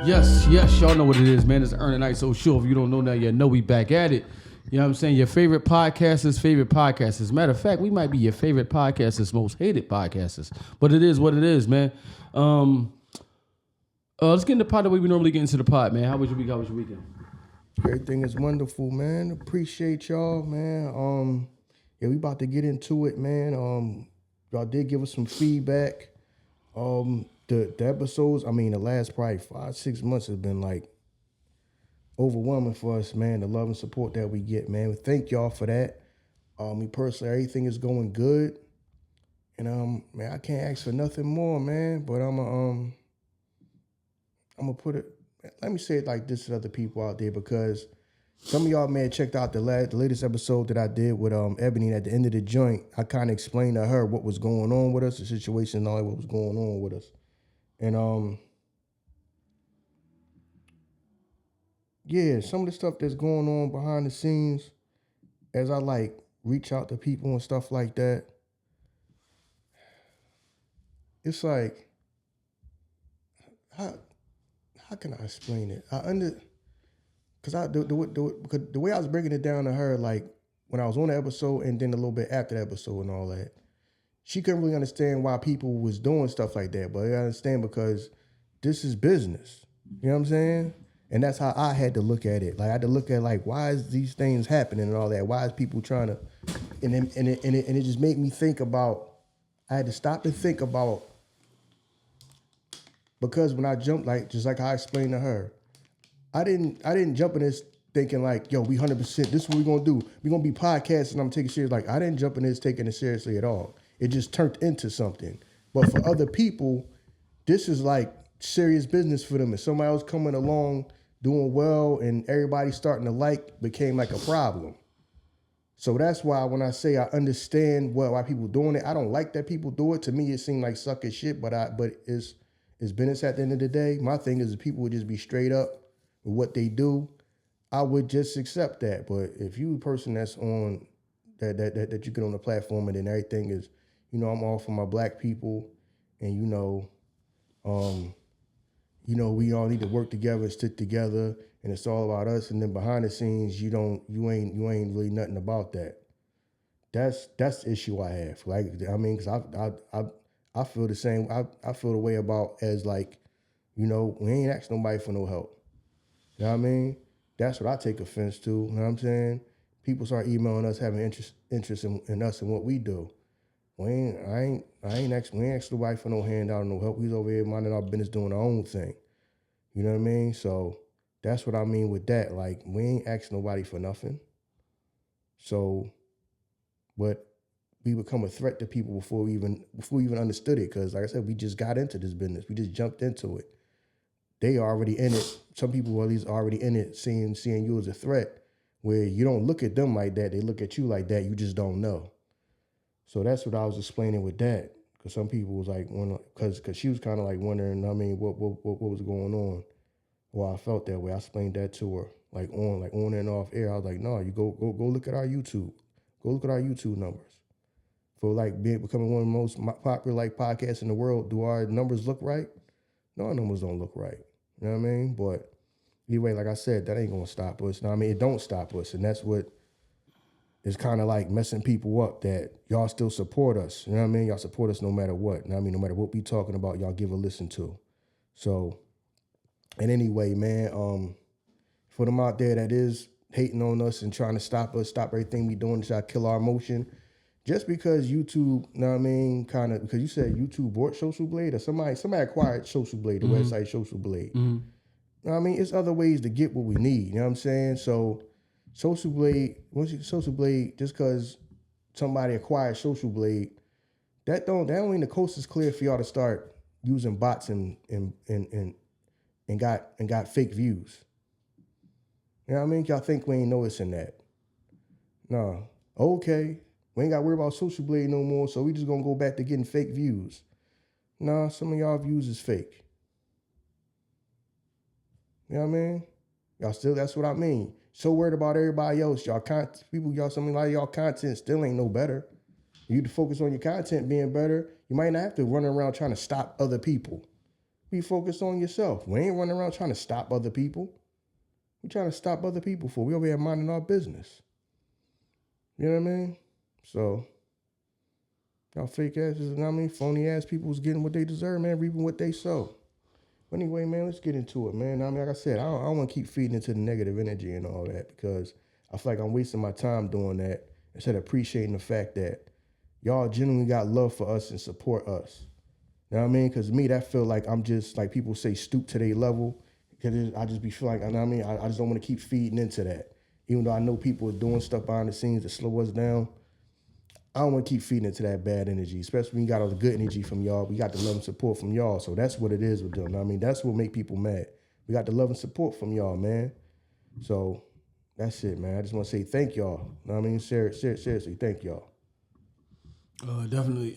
Yes, y'all know what it is, man. It's Ern and Iso show. If you don't know now, you know we back at it. You know what I'm saying? Your favorite podcasters. Matter of fact, we might be your favorite podcasters, most hated podcasters. But it is what it is, man. Let's get in the pod the way we normally get into the pod, man. How was your week? How was your weekend? Everything is wonderful, man. Appreciate y'all, man. Yeah, we about to get into it, man. Y'all did give us some feedback. The episodes, the last probably 5-6 months has been like overwhelming for us, man. The love and support that we get, man. We thank y'all for that. Me personally, everything is going good, and man, I can't ask for nothing more, man. But I'm gonna put it. Let me say it like this to other people out there, because some of y'all may have checked out the latest episode that I did with Ebony. At the end of the joint, I kind of explained to her what was going on with us, the situation and all that, what was going on with us. And yeah, some of the stuff that's going on behind the scenes, as I like reach out to people and stuff like that, it's like, how can I explain it? Because the way I was breaking it down to her, like when I was on the episode and then a little bit after the episode and all that, she couldn't really understand why people was doing stuff like that. But I understand, because this is business. You know what I'm saying? And that's how I had to look at it. Like, I had to look at, like, why is these things happening and all that? Why is people trying to, and it just made me think about, I had to stop and think about, because when I jumped, like, just like I explained to her, I didn't jump in this thinking like, yo, we 100%, this is what we're gonna do. We're gonna be podcasting and I'm taking it serious. Like, I didn't jump in this taking it seriously at all. It just turned into something. But for other people, this is like serious business for them. And somebody else coming along doing well and everybody starting to like became like a problem. So that's why when I say I understand why people doing it, I don't like that people do it. To me, it seemed like sucking shit, but it's business at the end of the day. My thing is, if people would just be straight up with what they do, I would just accept that. But if you a person that's on that you get on the platform and then everything is, I'm all for my black people, and we all need to work together and stick together, and it's all about us. And then behind the scenes, you ain't really nothing about that. That's the issue I have. Like, because I feel the same. I feel the way about as like, we ain't asking nobody for no help. You know what I mean? That's what I take offense to. You know what I'm saying? People start emailing us having interest in us and what we do. I ain't asking nobody for no handout or no help. We over here minding our business, doing our own thing. You know what I mean? So that's what I mean with that. Like, we ain't asking nobody for nothing. So, but we become a threat to people before we even understood it. Because like I said, we just got into this business. We just jumped into it. They already in it. Some people at least already in it, seeing you as a threat, where you don't look at them like that. They look at you like that. You just don't know. So that's what I was explaining with that. Because some people was like, because she was kind of like wondering, what was going on. Well, I felt that way. I explained that to her, like on and off air. I was like, no, you go look at our YouTube. Go look at our YouTube numbers. For like becoming one of the most popular like podcasts in the world, do our numbers look right? No, our numbers don't look right. You know what I mean? But anyway, like I said, that ain't gonna stop us. You know what I mean? It don't stop us, and that's what is kind of like messing people up, that y'all still support us. You know what I mean? Y'all support us no matter what. You know what I mean? No matter what we talking about, y'all give a listen to. So, and anyway, man, for them out there that is hating on us and trying to stop everything we doing to try to kill our motion, just because YouTube, you know what I mean, kind of, because you said YouTube bought Social Blade, or somebody acquired Social Blade, the website Social Blade. Mm-hmm. You know what I mean? It's other ways to get what we need. You know what I'm saying? So Social Blade, just because somebody acquired Social Blade, that don't mean the coast is clear for y'all to start using bots and got fake views. You know what I mean? Y'all think we ain't noticing that? No. Okay. We ain't got to worry about Social Blade no more, so we just gonna go back to getting fake views. Nah, some of y'all views is fake. You know what I mean? Y'all still, that's what I mean. So worried about everybody else. Y'all something like y'all content still ain't no better. You to focus on your content being better, you might not have to run around trying to stop other people. Be focused on yourself. We ain't running around trying to stop other people. We trying to stop other people for. We over here minding our business. You know what I mean? So, y'all fake asses, you know what I mean? Phony ass people was getting what they deserve, man, reaping what they sow. But anyway, man, let's get into it, man. I mean, like I said, I don't want to keep feeding into the negative energy and all that because I feel like I'm wasting my time doing that instead of appreciating the fact that y'all genuinely got love for us and support us. You know what I mean? Because me, that feel like I'm just, like people say, stoop to their level. Because I just be feeling like, you know what I mean? I just don't want to keep feeding into that. Even though I know people are doing stuff behind the scenes to slow us down, I don't want to keep feeding into that bad energy, especially when you got all the good energy from y'all. We got the love and support from y'all. So that's what it is with them. You know what I mean? That's what make people mad. We got the love and support from y'all, man. So that's it, man. I just want to say thank y'all. You know what I mean? Seriously, thank y'all. Definitely.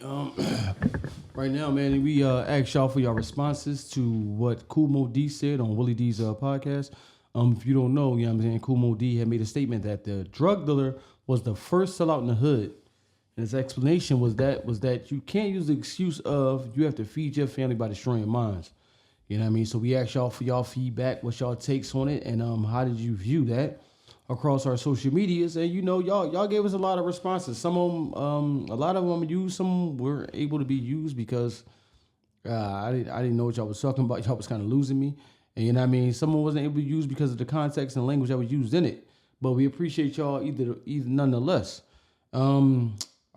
Right now, man, we asked y'all for your responses to what Cool Mo Dee said on Willie D's podcast. If you don't know, you know what I'm saying, Cool Mo Dee had made a statement that the drug dealer was the first sellout in the hood. And his explanation was that you can't use the excuse of you have to feed your family by destroying minds. You know what I mean? So we asked y'all for y'all feedback, what's y'all takes on it, and how did you view that across our social medias? And you know, y'all gave us a lot of responses. Some of them, a lot of them used, some were able to be used because I didn't know what y'all was talking about. Y'all was kind of losing me. And you know what I mean? Some of them wasn't able to use because of the context and language that was used in it. But we appreciate y'all either nonetheless.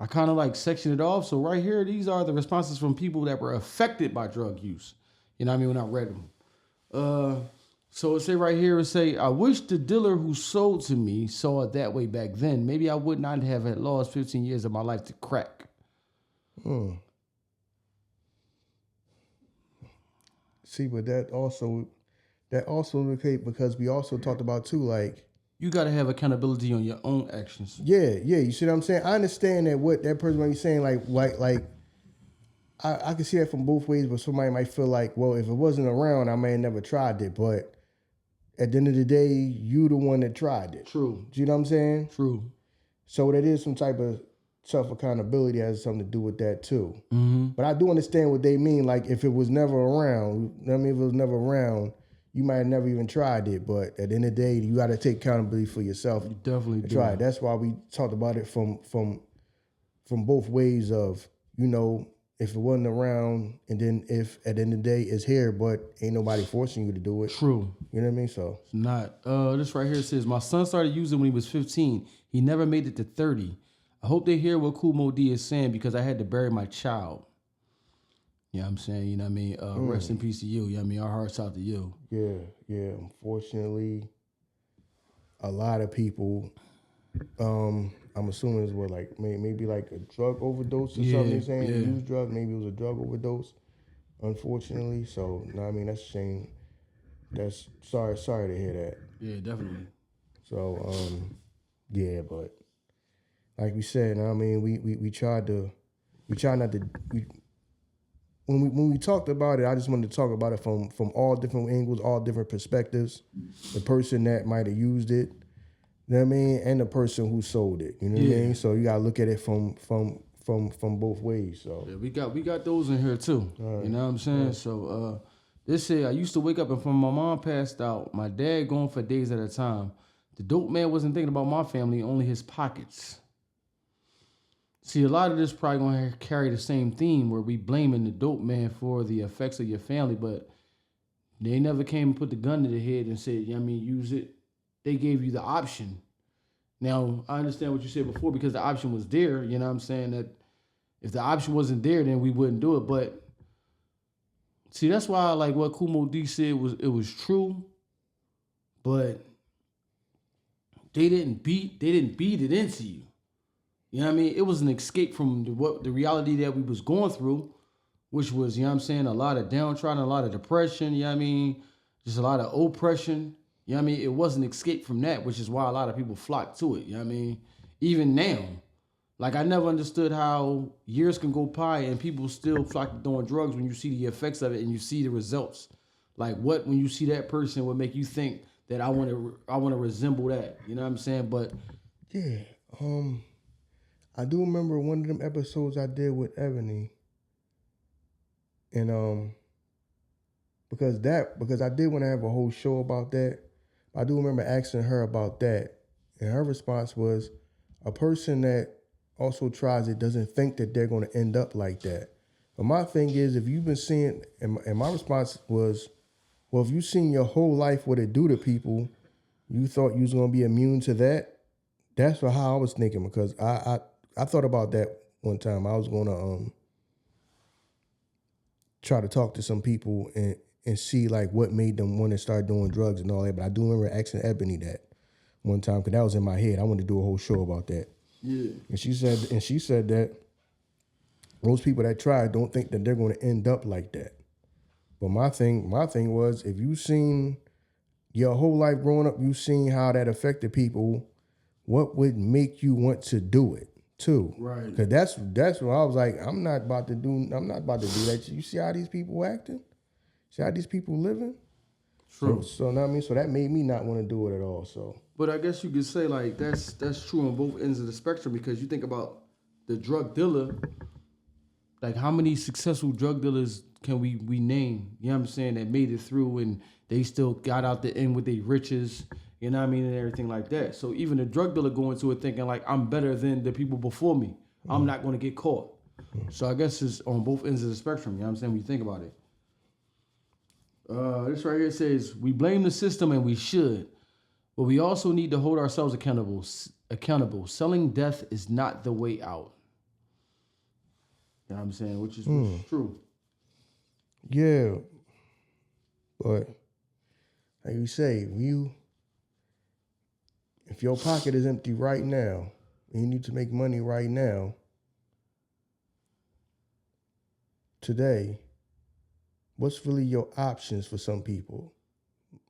I kind of like section it off. So right here, these are the responses from people that were affected by drug use. You know what I mean? When I read them. So it say right here, it say, I wish the dealer who sold to me saw it that way back then. Maybe I would not have had lost 15 years of my life to crack. See, but that also the case because we also talked about too, like, you got to have accountability on your own actions. Yeah. You see what I'm saying? I understand that what that person might be saying, like I can see that from both ways, but somebody might feel like, well, if it wasn't around, I may have never tried it. But at the end of the day, you the one that tried it. True. Do you know what I'm saying? True. So that is some type of self-accountability has something to do with that too. Mm-hmm. But I do understand what they mean. Like if it was never around, I mean, if it was never around, you might have never even tried it. But at the end of the day, you got to take accountability for yourself. You definitely do. Try it. That's why we talked about it from both ways of, you know, if it wasn't around, and then if at the end of the day it's here, but ain't nobody forcing you to do it. True. You know what I mean? So it's not. This right here says, my son started using when he was 15. He never made it to 30. I hope they hear what Cool Mo Dee is saying because I had to bury my child. You know what I'm saying? You know what I mean? Rest in peace to you. You know what I mean? Our hearts out to you. Yeah. Unfortunately, a lot of people, I'm assuming it's what, like maybe like a drug overdose or something. They're saying use drugs. Maybe it was a drug overdose. Unfortunately, so no, I mean that's a shame. That's sorry to hear that. Yeah, definitely. So yeah, but like we said, I mean we try not to. When we talked about it, I just wanted to talk about it from all different angles, all different perspectives. The person that might have used it, you know what I mean, and the person who sold it. You know what I mean? So you gotta look at it from both ways. So yeah, we got those in here too. Right. You know what I'm saying? Yeah. So this say I used to wake up and from my mom passed out, my dad gone for days at a time. The dope man wasn't thinking about my family, only his pockets. See, a lot of this probably gonna carry the same theme where we blaming the dope man for the effects of your family, but they never came and put the gun to the head and said, you know what I mean, use it. They gave you the option. Now, I understand what you said before because the option was there, you know what I'm saying, that if the option wasn't there, then we wouldn't do it. But see, that's why like what Cool Mo Dee said was true, but they didn't beat it into you. You know what I mean? It was an escape from the reality that we was going through, which was, you know what I'm saying, a lot of downtrodden, a lot of depression, you know what I mean? Just a lot of oppression. You know what I mean? It was an escape from that, which is why a lot of people flock to it, you know what I mean? Even now. Like, I never understood how years can go by and people still flock to doing drugs when you see the effects of it and you see the results. Like, what, when you see that person, would make you think that I want to resemble that, you know what I'm saying? But yeah, I do remember one of them episodes I did with Ebony, and because I did want to have a whole show about that. I do remember asking her about that, and her response was, a person that also tries it doesn't think that they're going to end up like that. But my thing is, if you've been seeing, and my response was, well, if you've seen your whole life what it do to people, you thought you was going to be immune to that? That's how I was thinking, because I thought about that one time. I was going to try to talk to some people and see like what made them want to start doing drugs and all that. But I do remember asking Ebony that one time, because that was in my head. I wanted to do a whole show about that. Yeah. And she said that most people that try don't think that they're going to end up like that. But my thing was, if you've seen your whole life growing up, you've seen how that affected people, what would make you want to do it too? Right. Because that's what I was like, I'm not about to do that. You see how these people acting? See how these people living? True. So know what I mean? So that made me not want to do it at all. So, but I guess you could say like that's true on both ends of the spectrum, because you think about the drug dealer, like how many successful drug dealers can we name? You know what I'm saying? That made it through and they still got out the end with their riches. You know what I mean? And everything like that. So even the drug dealer going to it thinking like, I'm better than the people before me. I'm not going to get caught. So I guess it's on both ends of the spectrum. You know what I'm saying? When you think about it. This right here says, we blame the system and we should, but we also need to hold ourselves accountable. Selling death is not the way out. You know what I'm saying? Which is true. Yeah. But like you say, if your pocket is empty right now, and you need to make money right now, today, what's really your options for some people?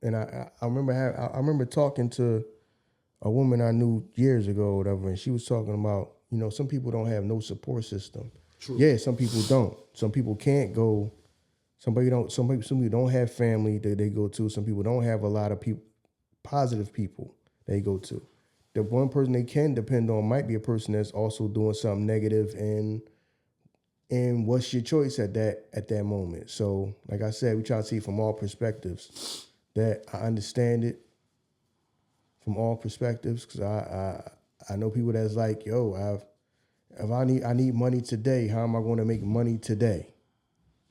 And I remember talking to a woman I knew years ago or whatever, and she was talking about, some people don't have no support system. True. Yeah, some people don't. Some people can't go. Some people don't have family that they go to. Some people don't have a lot of people, positive people they go to. The one person they can depend on might be a person that's also doing something negative, and what's your choice at that moment? So, like I said, we try to see from all perspectives. That I understand it from all perspectives, because I know people that's like, yo, I need money today. How am I going to make money today?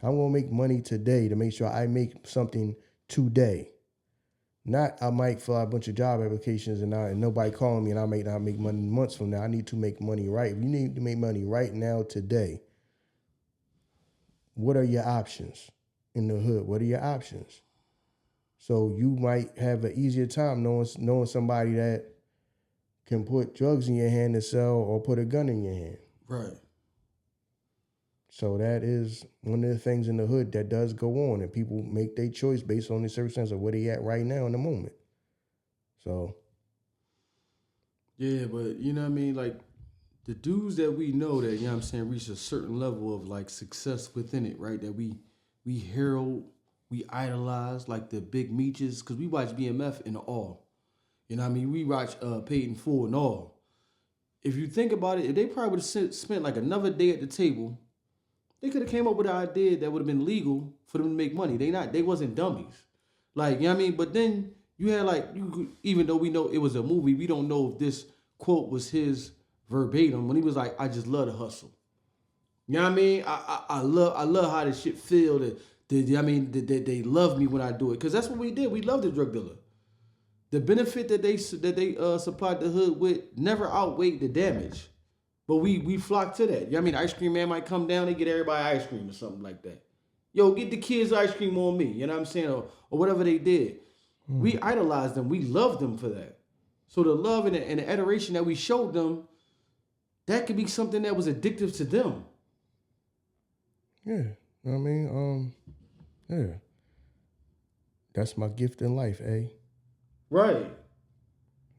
I'm going to make money today to make sure I make something today. Not I might fill out a bunch of job applications and nobody calling me and I may not make money months from now. I need to make money right. If you need to make money right now today, what are your options in the hood? What are your options? So you might have an easier time knowing somebody that can put drugs in your hand to sell or put a gun in your hand. Right. So that is one of the things in the hood that does go on, and people make their choice based on the circumstance of where they at right now in the moment. So. Yeah, but you know what I mean? Like the dudes that we know that, you know what I'm saying, reach a certain level of like success within it, right? That we herald, we idolize, like the big Meeches, because we watch BMF in all. You know what I mean? We watch Paid in Full and all. If you think about it, if they probably would have spent like another day at the table, they could have came up with an idea that would have been legal for them to make money. They wasn't dummies. Like, you know what I mean? But then you had like, even though we know it was a movie, we don't know if this quote was his verbatim when he was like, I just love to hustle. You know what I mean? I love how this shit feel. That they love me when I do it. Because that's what we did. We loved the drug dealer. The benefit that they supplied the hood with never outweighed the damage. But we flock to that. You know what I mean? The ice cream man might come down, they get everybody ice cream or something like that. Yo, get the kids ice cream on me. You know what I'm saying? Or whatever they did. We idolized them. We loved them for that. So the love and the adoration that we showed them, that could be something that was addictive to them. Yeah. I mean, yeah. That's my gift in life, eh? Right.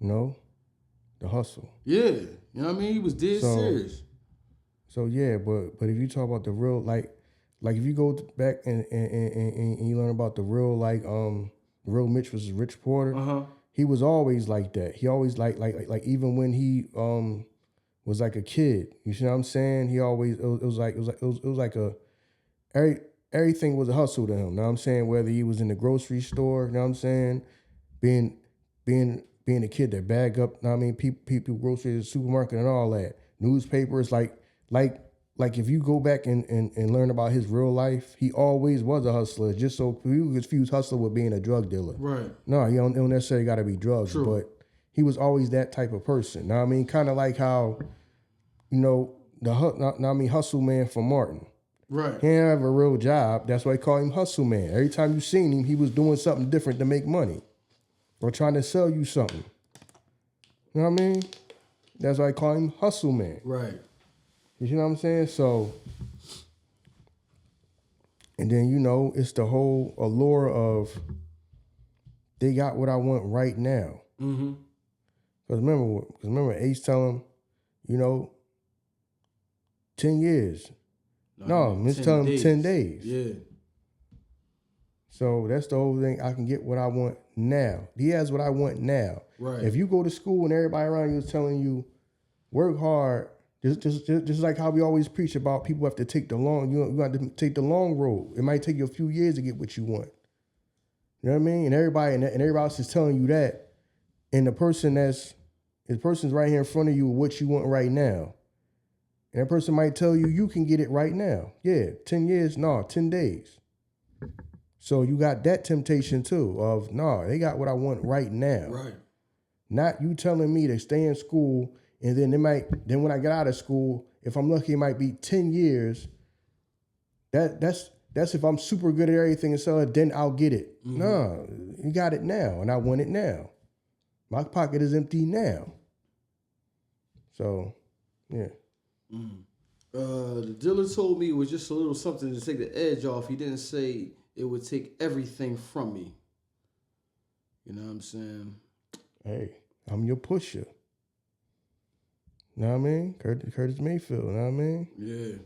No? The hustle. Yeah. You know what I mean? He was dead serious. So yeah, but if you talk about the real, like if you go back and you learn about the real, like real Mitch was Rich Porter, he was always like that. He always like even when he was like a kid, you see what I'm saying? He always it was like a everything was a hustle to him. Know what I'm saying? Whether he was in the grocery store, know what I'm saying? Being a kid that bag up, know what I mean, people groceries, supermarket and all that. Newspapers, like if you go back and learn about his real life, he always was a hustler. Just so people confuse hustler with being a drug dealer. Right. No, you don't necessarily got to be drugs, True. but he was always that type of person. Know what I mean? Kind of like how, hustle man for Martin. Right. He didn't have a real job. That's why they call him hustle man. Every time you seen him, he was doing something different to make money or trying to sell you something. You know what I mean? That's why I call him hustle man. Right. You know what I'm saying? So, and then, it's the whole allure of they got what I want right now. Mm-hmm. Because remember Ace telling him, 10 years. No, let's tell him 10 days. Yeah. So that's the whole thing. I can get what I want now. He has what I want now. Right. If you go to school and everybody around you is telling you, work hard, just like how we always preach about people have to take the long, you have to take the long road. It might take you a few years to get what you want. You know what I mean? And everybody else is telling you that. And the person's right here in front of you with what you want right now. And that person might tell you, you can get it right now. Yeah, 10 years, 10 days. So you got that temptation too of, they got what I want right now. Right. Not you telling me to stay in school and then when I get out of school, if I'm lucky, it might be 10 years. That's if I'm super good at everything and so then I'll get it. Mm-hmm. No, you got it now and I want it now. My pocket is empty now. So, yeah. Mm. The dealer told me it was just a little something to take the edge off. He didn't say it would take everything from me. You know what I'm saying? Hey, I'm your pusher. Know what I mean? Curtis Mayfield, know what I mean? Yeah.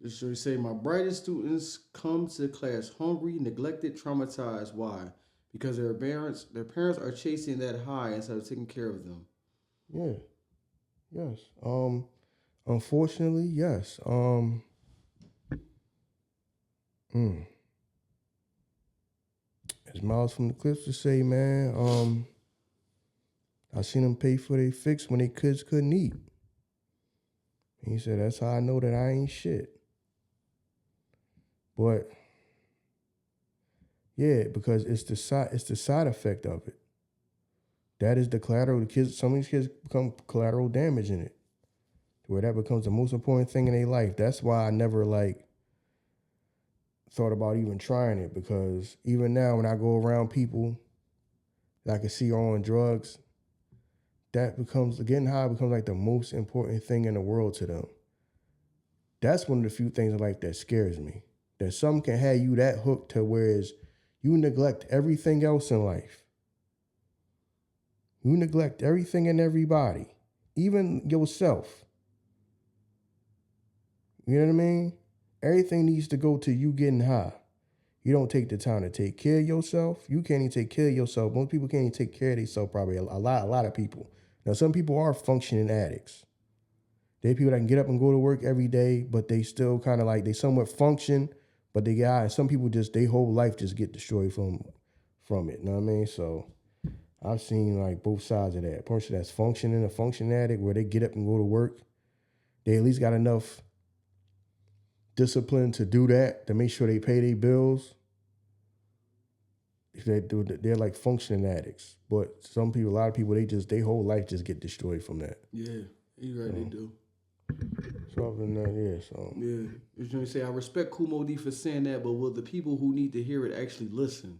This should say my brightest students come to class hungry, neglected, traumatized. Why? Because their parents are chasing that high instead of taking care of them. Yeah. Yes. Unfortunately, yes. As Miles from the Clips to say, man, I seen them pay for their fix when their kids couldn't eat. And he said, that's how I know that I ain't shit. But yeah, because it's the side effect of it. That is the collateral. Some of these kids become collateral damage in it, where that becomes the most important thing in their life. That's why I never thought about even trying it, because even now when I go around people that I can see are on drugs, getting high becomes like the most important thing in the world to them. That's one of the few things in life that scares me. That some can have you that hooked to whereas you neglect everything else in life. You neglect everything and everybody, even yourself. You know what I mean? Everything needs to go to you getting high. You don't take the time to take care of yourself. You can't even take care of yourself. Most people can't even take care of themselves, probably a lot of people. Now, some people are functioning addicts. They're people that can get up and go to work every day, but they still kind of they somewhat function, but they get high. Some people their whole life just get destroyed from it. You know what I mean? So I've seen both sides of that. A person that's functioning, a functioning addict, where they get up and go to work, they at least got enough discipline to do that, to make sure they pay their bills. If they do, they're like functioning addicts. But some people, a lot of people, their whole life just get destroyed from that. Yeah, you're right, they do. So other than that, yeah. So yeah, I was going to say I respect Cool Mo Dee for saying that, but will the people who need to hear it actually listen?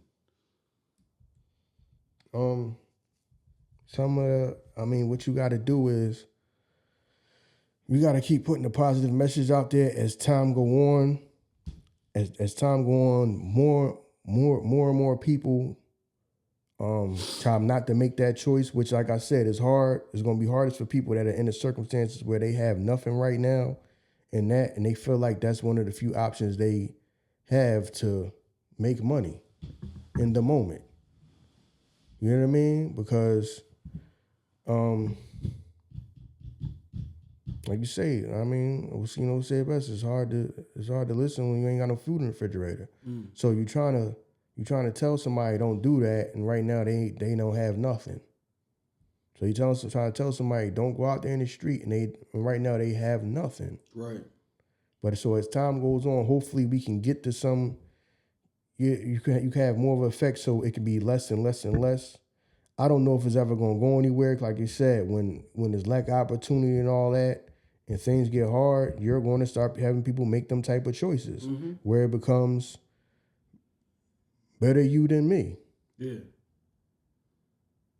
What you got to do is you got to keep putting the positive message out there as time go on. As time go on, more and more people try not to make that choice, which, like I said, is hard. It's going to be hardest for people that are in the circumstances where they have nothing right now, and they feel like that's one of the few options they have to make money in the moment. You know what I mean? Because like you say, I mean, say it best. It's hard to listen when you ain't got no food in the refrigerator. So you trying to tell somebody don't do that, and right now they don't have nothing. So you trying to tell somebody don't go out there in the street, and right now they have nothing. Right. But so as time goes on, hopefully we can get to some. You can have more of an effect, so it can be less and less and less. I don't know if it's ever going to go anywhere. Like you said, when there's lack of opportunity and all that, and things get hard, you're going to start having people make them type of choices where it becomes better you than me. Yeah.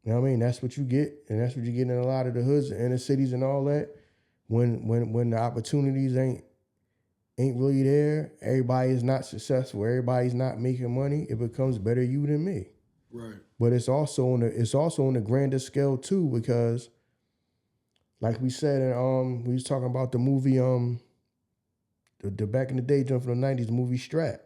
You know what I mean? That's what you get, and that's what you get in a lot of the hoods, the inner cities, and all that. When the opportunities ain't really there, everybody is not successful, everybody's not making money, it becomes better you than me. Right. But it's also on the grander scale too, because like we said, we was talking about the movie, the back in the day, jump from the 90s, the movie Strap.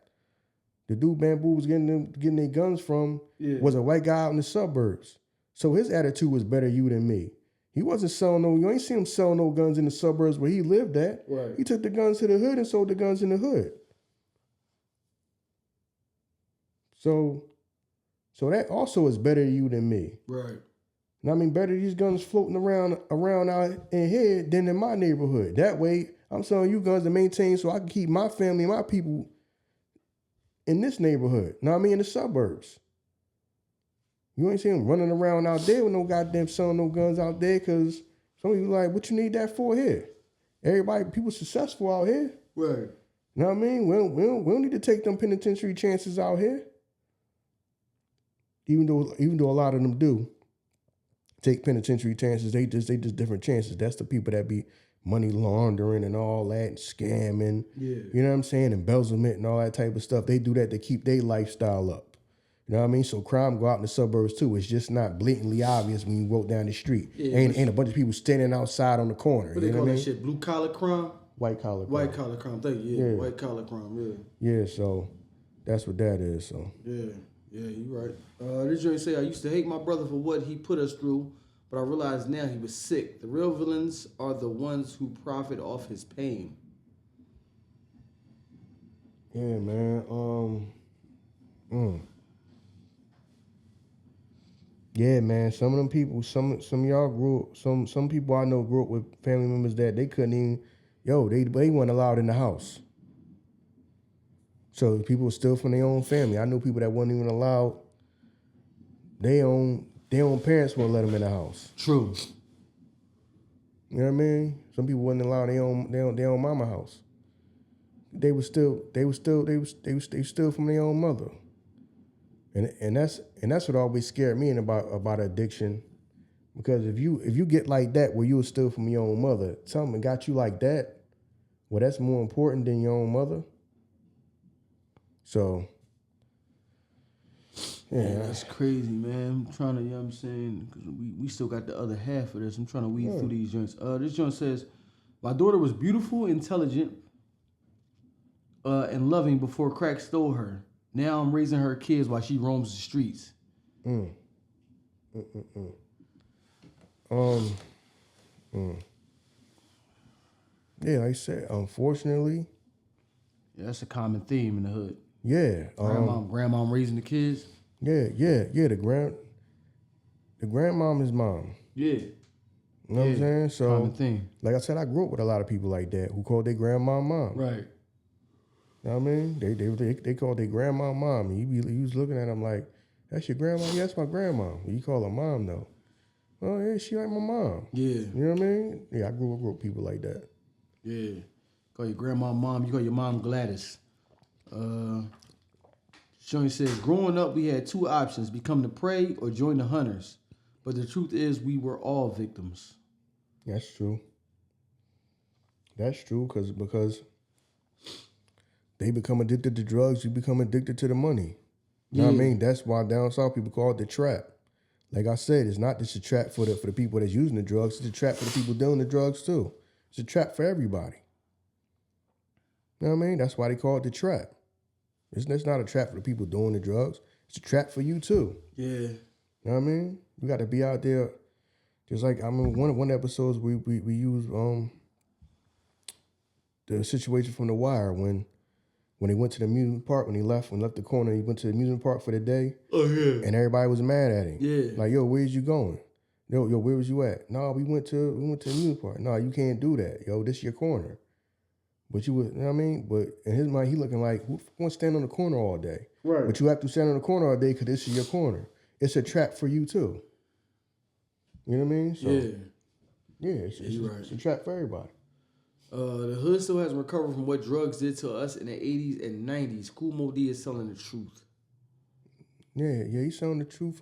The dude Bamboo was getting their guns from was a white guy out in the suburbs. So his attitude was better you than me. He wasn't selling you ain't seen him sell no guns in the suburbs where he lived at. Right. He took the guns to the hood and sold the guns in the hood. So that also is better you than me. Right. And I mean, better these guns floating around out in here than in my neighborhood. That way, I'm selling you guns to maintain so I can keep my family and my people in this neighborhood. Know what I mean? In the suburbs. You ain't see them running around out there with no goddamn selling no guns out there, because some people like, what you need that for here? People successful out here. Right. You know what I mean? We don't need to take them penitentiary chances out here. Even though a lot of them do take penitentiary chances, they just different chances. That's the people that be money laundering and all that, and scamming. Yeah. You know what I'm saying? Embezzlement and all that type of stuff. They do that to keep their lifestyle up. You know what I mean? So crime go out in the suburbs too. It's just not blatantly obvious when you walk down the street. Yeah, ain't a bunch of people standing outside on the corner. What they call that shit? Blue collar crime? White collar crime. White collar crime. Thank you. Yeah. White collar crime. Yeah. Yeah. So that's what that is. So. Yeah. Yeah, you right. This joint say, I used to hate my brother for what he put us through, but I realized now he was sick. The real villains are the ones who profit off his pain. Yeah, man. Yeah, man. Some of them people, some of y'all grew up, some people I know grew up with family members that they couldn't even, they weren't allowed in the house. So people were still from their own family. I knew people that weren't even allowed. Their own parents wouldn't let them in the house. True. You know what I mean? Some people wasn't allowed their own mama house. They were still from their own mother. And that's what always scared me about addiction. Because if you get like that where you were still from your own mother, something got you like that, well, that's more important than your own mother. So, yeah. That's crazy, man. I'm trying to, you know what I'm saying? Because we still got the other half of this. I'm trying to weed through these joints. This joint says, my daughter was beautiful, intelligent, and loving before crack stole her. Now I'm raising her kids while she roams the streets. Yeah, like I said, unfortunately. Yeah, that's a common theme in the hood. Yeah. Grandma raising the kids. Yeah. The grandmom is mom. Yeah. You know what I'm saying? So, common thing. Like I said, I grew up with a lot of people like that who called their grandma mom. Right. You know what I mean? They called their grandma mom. And he was looking at them like, that's your grandma? Yeah, that's my grandma. You call her mom, though. Oh, yeah, she like my mom. Yeah. You know what I mean? Yeah, I grew up with people like that. Yeah. Call your grandma mom. You call your mom Gladys. Showing says, growing up, we had two options, become the prey or join the hunters. But the truth is we were all victims. That's true. That's true because they become addicted to drugs, you become addicted to the money. You know what I mean? That's why down south people call it the trap. Like I said, it's not just a trap for the people that's using the drugs, it's a trap for the people dealing the drugs too. It's a trap for everybody. You know what I mean? That's why they call it the trap. It's not a trap for the people doing the drugs. It's a trap for you too. Yeah. You know what I mean? We got to be out there. Just like I remember one episodes we used the situation from The Wire when he went to the amusement park, when he left the corner, he went to the amusement park for the day. Oh yeah. And everybody was mad at him. Yeah. Like, yo, where's you going? Yo, where was you at? No, we went to the amusement park. No, you can't do that. Yo, this your corner. But you know what I mean? But in his mind, he looking like, who wants to stand on the corner all day? Right. But you have to stand on the corner all day because this is your corner. It's a trap for you too. You know what I mean? So, it's a trap for everybody. The hood still hasn't recovered from what drugs did to us in the 80s and 90s. Cool Mo Dee is telling the truth. Yeah, he's telling the truth.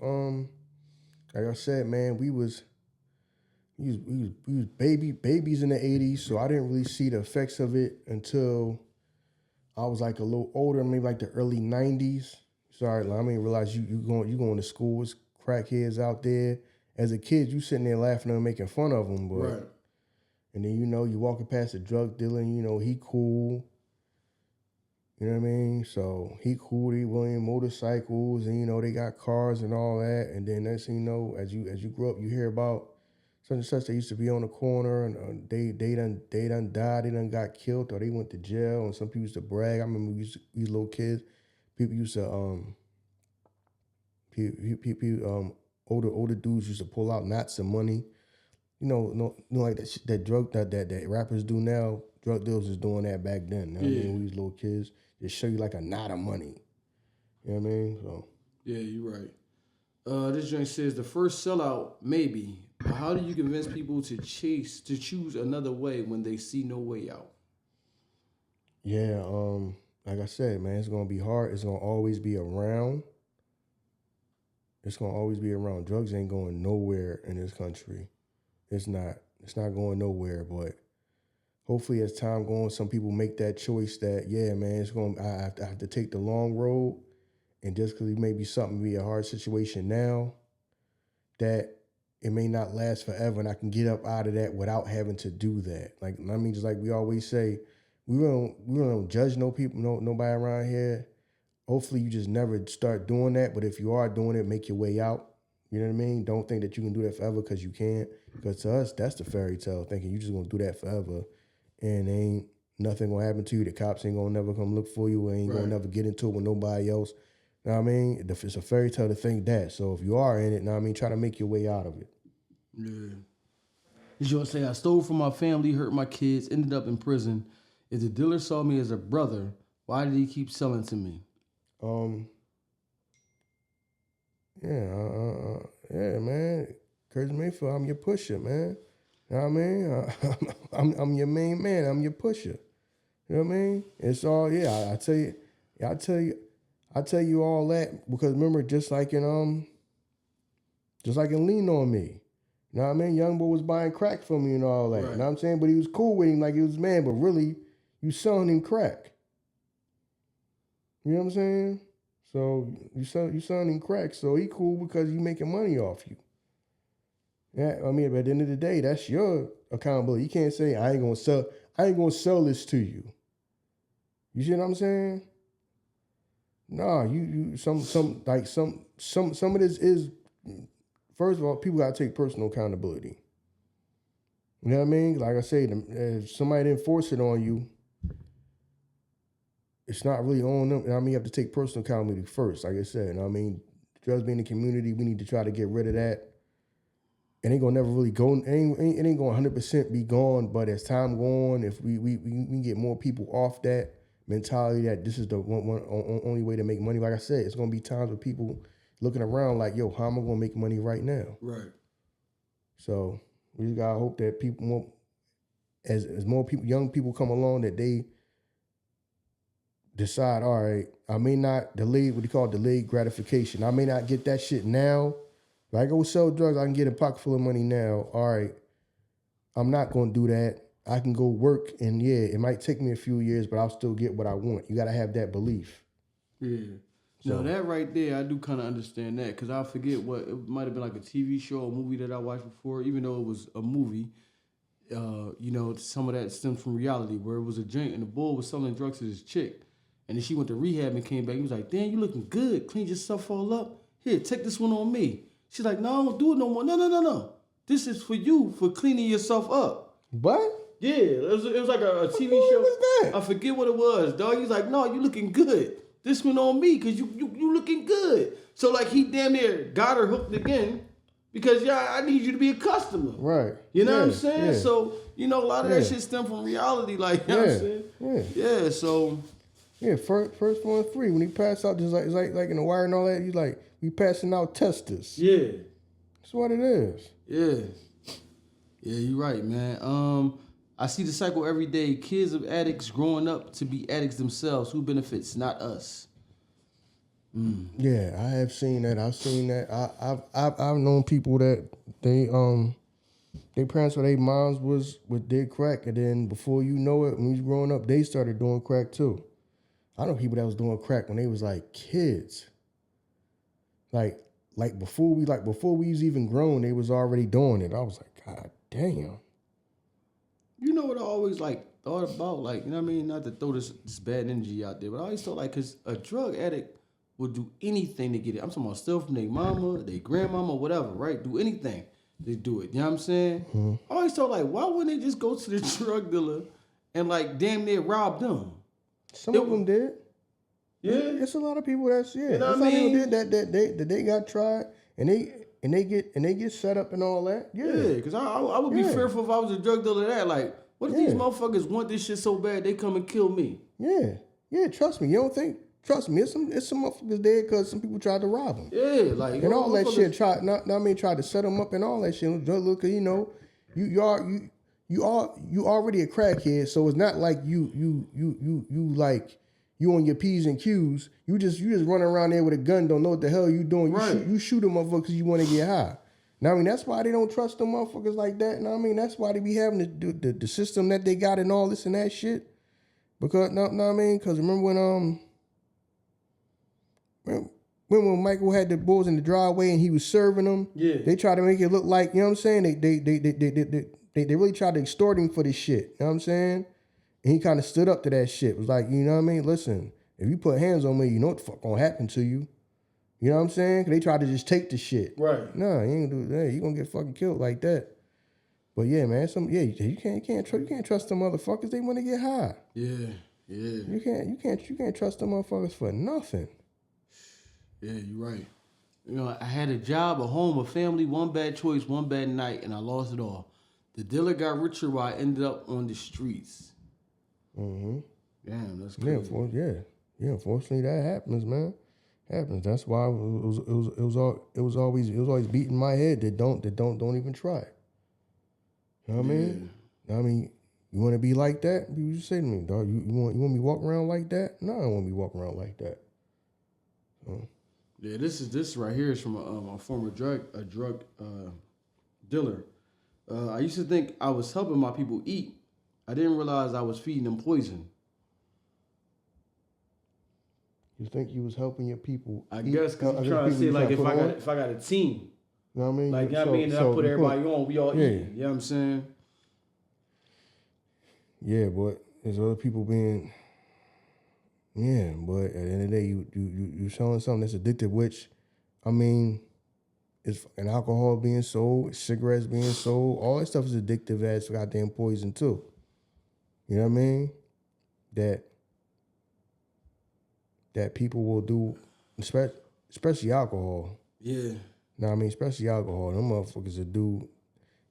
Like I said, man, we was babies in the 80s, so I didn't really see the effects of it until I was like a little older, maybe like the early 90s. Sorry, I mean, realize you going to school with crackheads out there. As a kid, you sitting there laughing and making fun of them, but right. And then you walking past a drug dealer, and he cool. You know what I mean? So he cool, he willing motorcycles, and they got cars and all that. And then next thing you know, as you grow up, you hear about such and such that used to be on the corner, and they done died, they done got killed, or they went to jail. And some people used to brag. I remember these little kids, people used to older dudes used to pull out knots of money. Like that drug that rappers do now. Drug dealers was doing that back then. You know what I mean? When we was little kids, they show you like a knot of money. You know what I mean? So yeah, you're right. This joint says the first sellout, maybe. But how do you convince people to choose another way when they see no way out? Yeah, like I said, man, it's gonna be hard. It's gonna always be around. It's gonna always be around. Drugs ain't going nowhere in this country. It's not going nowhere, but hopefully as time goes on, some people make that choice that, yeah, man, I have to take the long road. And just because it may be something be a hard situation now, that it may not last forever, and I can get up out of that without having to do that. Like, I mean, just like we always say, we don't judge nobody around here. Hopefully you just never start doing that, but if you are doing it, make your way out. You know what I mean? Don't think that you can do that forever because you can't. Because to us, that's the fairy tale, thinking you just gonna do that forever, and ain't nothing gonna happen to you. The cops ain't gonna never come look for you. Ain't gonna never get into it with nobody else. You know what I mean? It's a fairy tale to think that. So if you are in it, know what I mean, try to make your way out of it. Yeah. You gonna say I stole from my family, hurt my kids, ended up in prison. If the dealer saw me as a brother, why did he keep selling to me? Yeah, man. Curtis Mayfield, I'm your pusher, man. You know what I mean? I'm your main man. I'm your pusher. You know what I mean? It's all, I tell you all that because remember, just like in Lean On Me. You know what I mean? Young boy was buying crack from me and all that. Right. You know what I'm saying? But he was cool with him like he was a man, but really, you selling him crack. You know what I'm saying? So you selling him crack, so he cool because you making money off you. Yeah, I mean, but at the end of the day, that's your accountability. You can't say I ain't gonna sell this to you. You see what I'm saying? Nah, some of this is, first of all, people gotta take personal accountability. You know what I mean? Like I say, if somebody didn't force it on you, it's not really on them. I mean, you have to take personal accountability first, like I said. I mean, drugs being in the community, we need to try to get rid of that. It ain't gonna never really go. It ain't gonna 100% be gone. But as time go on, if we can get more people off that mentality that this is the only way to make money. Like I said, it's gonna be times where people looking around like, yo, how am I gonna make money right now? Right. So we just gotta hope that people, as more people, young people come along, that they decide, all right, I may not delayed gratification. I may not get that shit now. If I go sell drugs, I can get a pocket full of money now. All right, I'm not going to do that. I can go work, and yeah, it might take me a few years, but I'll still get what I want. You got to have that belief. Yeah. So, now, that right there, I do kind of understand that, because I forget what, it might have been like a TV show or movie that I watched before, even though it was a movie. Some of that stems from reality, where it was a joint, and the bull was selling drugs to this chick. And then she went to rehab and came back. He was like, damn, you looking good. Cleaned yourself all up. Here, take this one on me. She's like, no, I don't do it no more. No. This is for you, for cleaning yourself up. What? Yeah, it was like a TV What show. was that? I forget what it was, dog. He's like, no, you looking good. This one on me, cause you looking good. So like he damn near got her hooked again, because I need you to be a customer. Right. You know what I'm Yeah, saying? yeah. So a lot of that shit stem from reality, like you know what I'm saying? Yeah. So Yeah, first one free. When he passed out, just like in the wire and all that, he's like, we passing out testers. yeah. That's what it is. Yeah, you're right, man. I see the cycle every day. Kids of addicts growing up to be addicts themselves. Who benefits? Not us. Yeah, I have seen that. I've seen that. I've known people that their parents or their moms did crack, and then before you know it, when you was growing up, they started doing crack too. I know people that was doing crack when they was like kids. Like before we was even grown, they was already doing it. I was like, God damn. You know what I always like thought about, like, you know what I mean? Not to throw this bad energy out there, but I always thought like, cause a drug addict would do anything to get it. I'm talking about steal from their mama, their grandmama, whatever, right? Do anything to do it. You know what I'm saying? Mm-hmm. I always thought like, why wouldn't they just go to the drug dealer and like damn near rob them? Some of them did. Yeah. It's a lot of people that's You know Some what I mean? people did that they got tried and they get set up and all that. Yeah, because I would be fearful if I was a drug dealer that. Like, what if these motherfuckers want this shit so bad they come and kill me? Yeah, trust me. You don't think? Trust me. It's some motherfuckers dead because some people tried to rob them. Yeah, like And all that shit tried to set them up and all that shit. Look, you already a crackhead, so it's not like you like you on your P's and Q's. You just running around there with a gun, don't know what the hell you doing. You shoot them motherfuckers because you want to get high. Now I mean that's why they don't trust them motherfuckers like that. Now I mean that's why they be having the system that they got and all this and that shit. Because because remember when Michael had the boys in the driveway and he was serving them, they tried to make it look like, you know what I'm saying? They really tried to extort him for this shit. You know what I'm saying? And he kind of stood up to that shit. Was like, you know what I mean? Listen, if you put hands on me, you know what the fuck gonna happen to you. You know what I'm saying? 'Cause they tried to just take the shit. Right. No, you ain't gonna do that. You gonna get fucking killed like that. But yeah, man, you can't trust them motherfuckers. They want to get high. Yeah. You can't trust them motherfuckers for nothing. Yeah, you're right. You know, I had a job, a home, a family, one bad choice, one bad night, and I lost it all. The dealer got richer while I ended up on the streets. Mm-hmm. Damn, that's crazy. Yeah. Unfortunately, that happens, man. Happens. That's why it was always beating my head that don't even try. You know what I mean? I mean, you want to be like that? You just say to me, dog. You want me walking around like that? No, I don't want to be walking around like that. Yeah, this right here is from a former drug dealer. I used to think I was helping my people eat. I didn't realize I was feeding them poison. You think you was helping your people? I guess because I'm trying to say like if I got a team, you know what I mean? like you know what I mean, and I put everybody on, we all eat. You know what I'm saying? Yeah, but there's other people being. Yeah, but at the end of the day, you selling something that's addictive, which, I mean, it's an alcohol being sold, cigarettes being sold, all that stuff is addictive as goddamn poison too. You know what I mean? That people will do, especially alcohol. Yeah. Know what I mean? Especially alcohol. Them motherfuckers that do,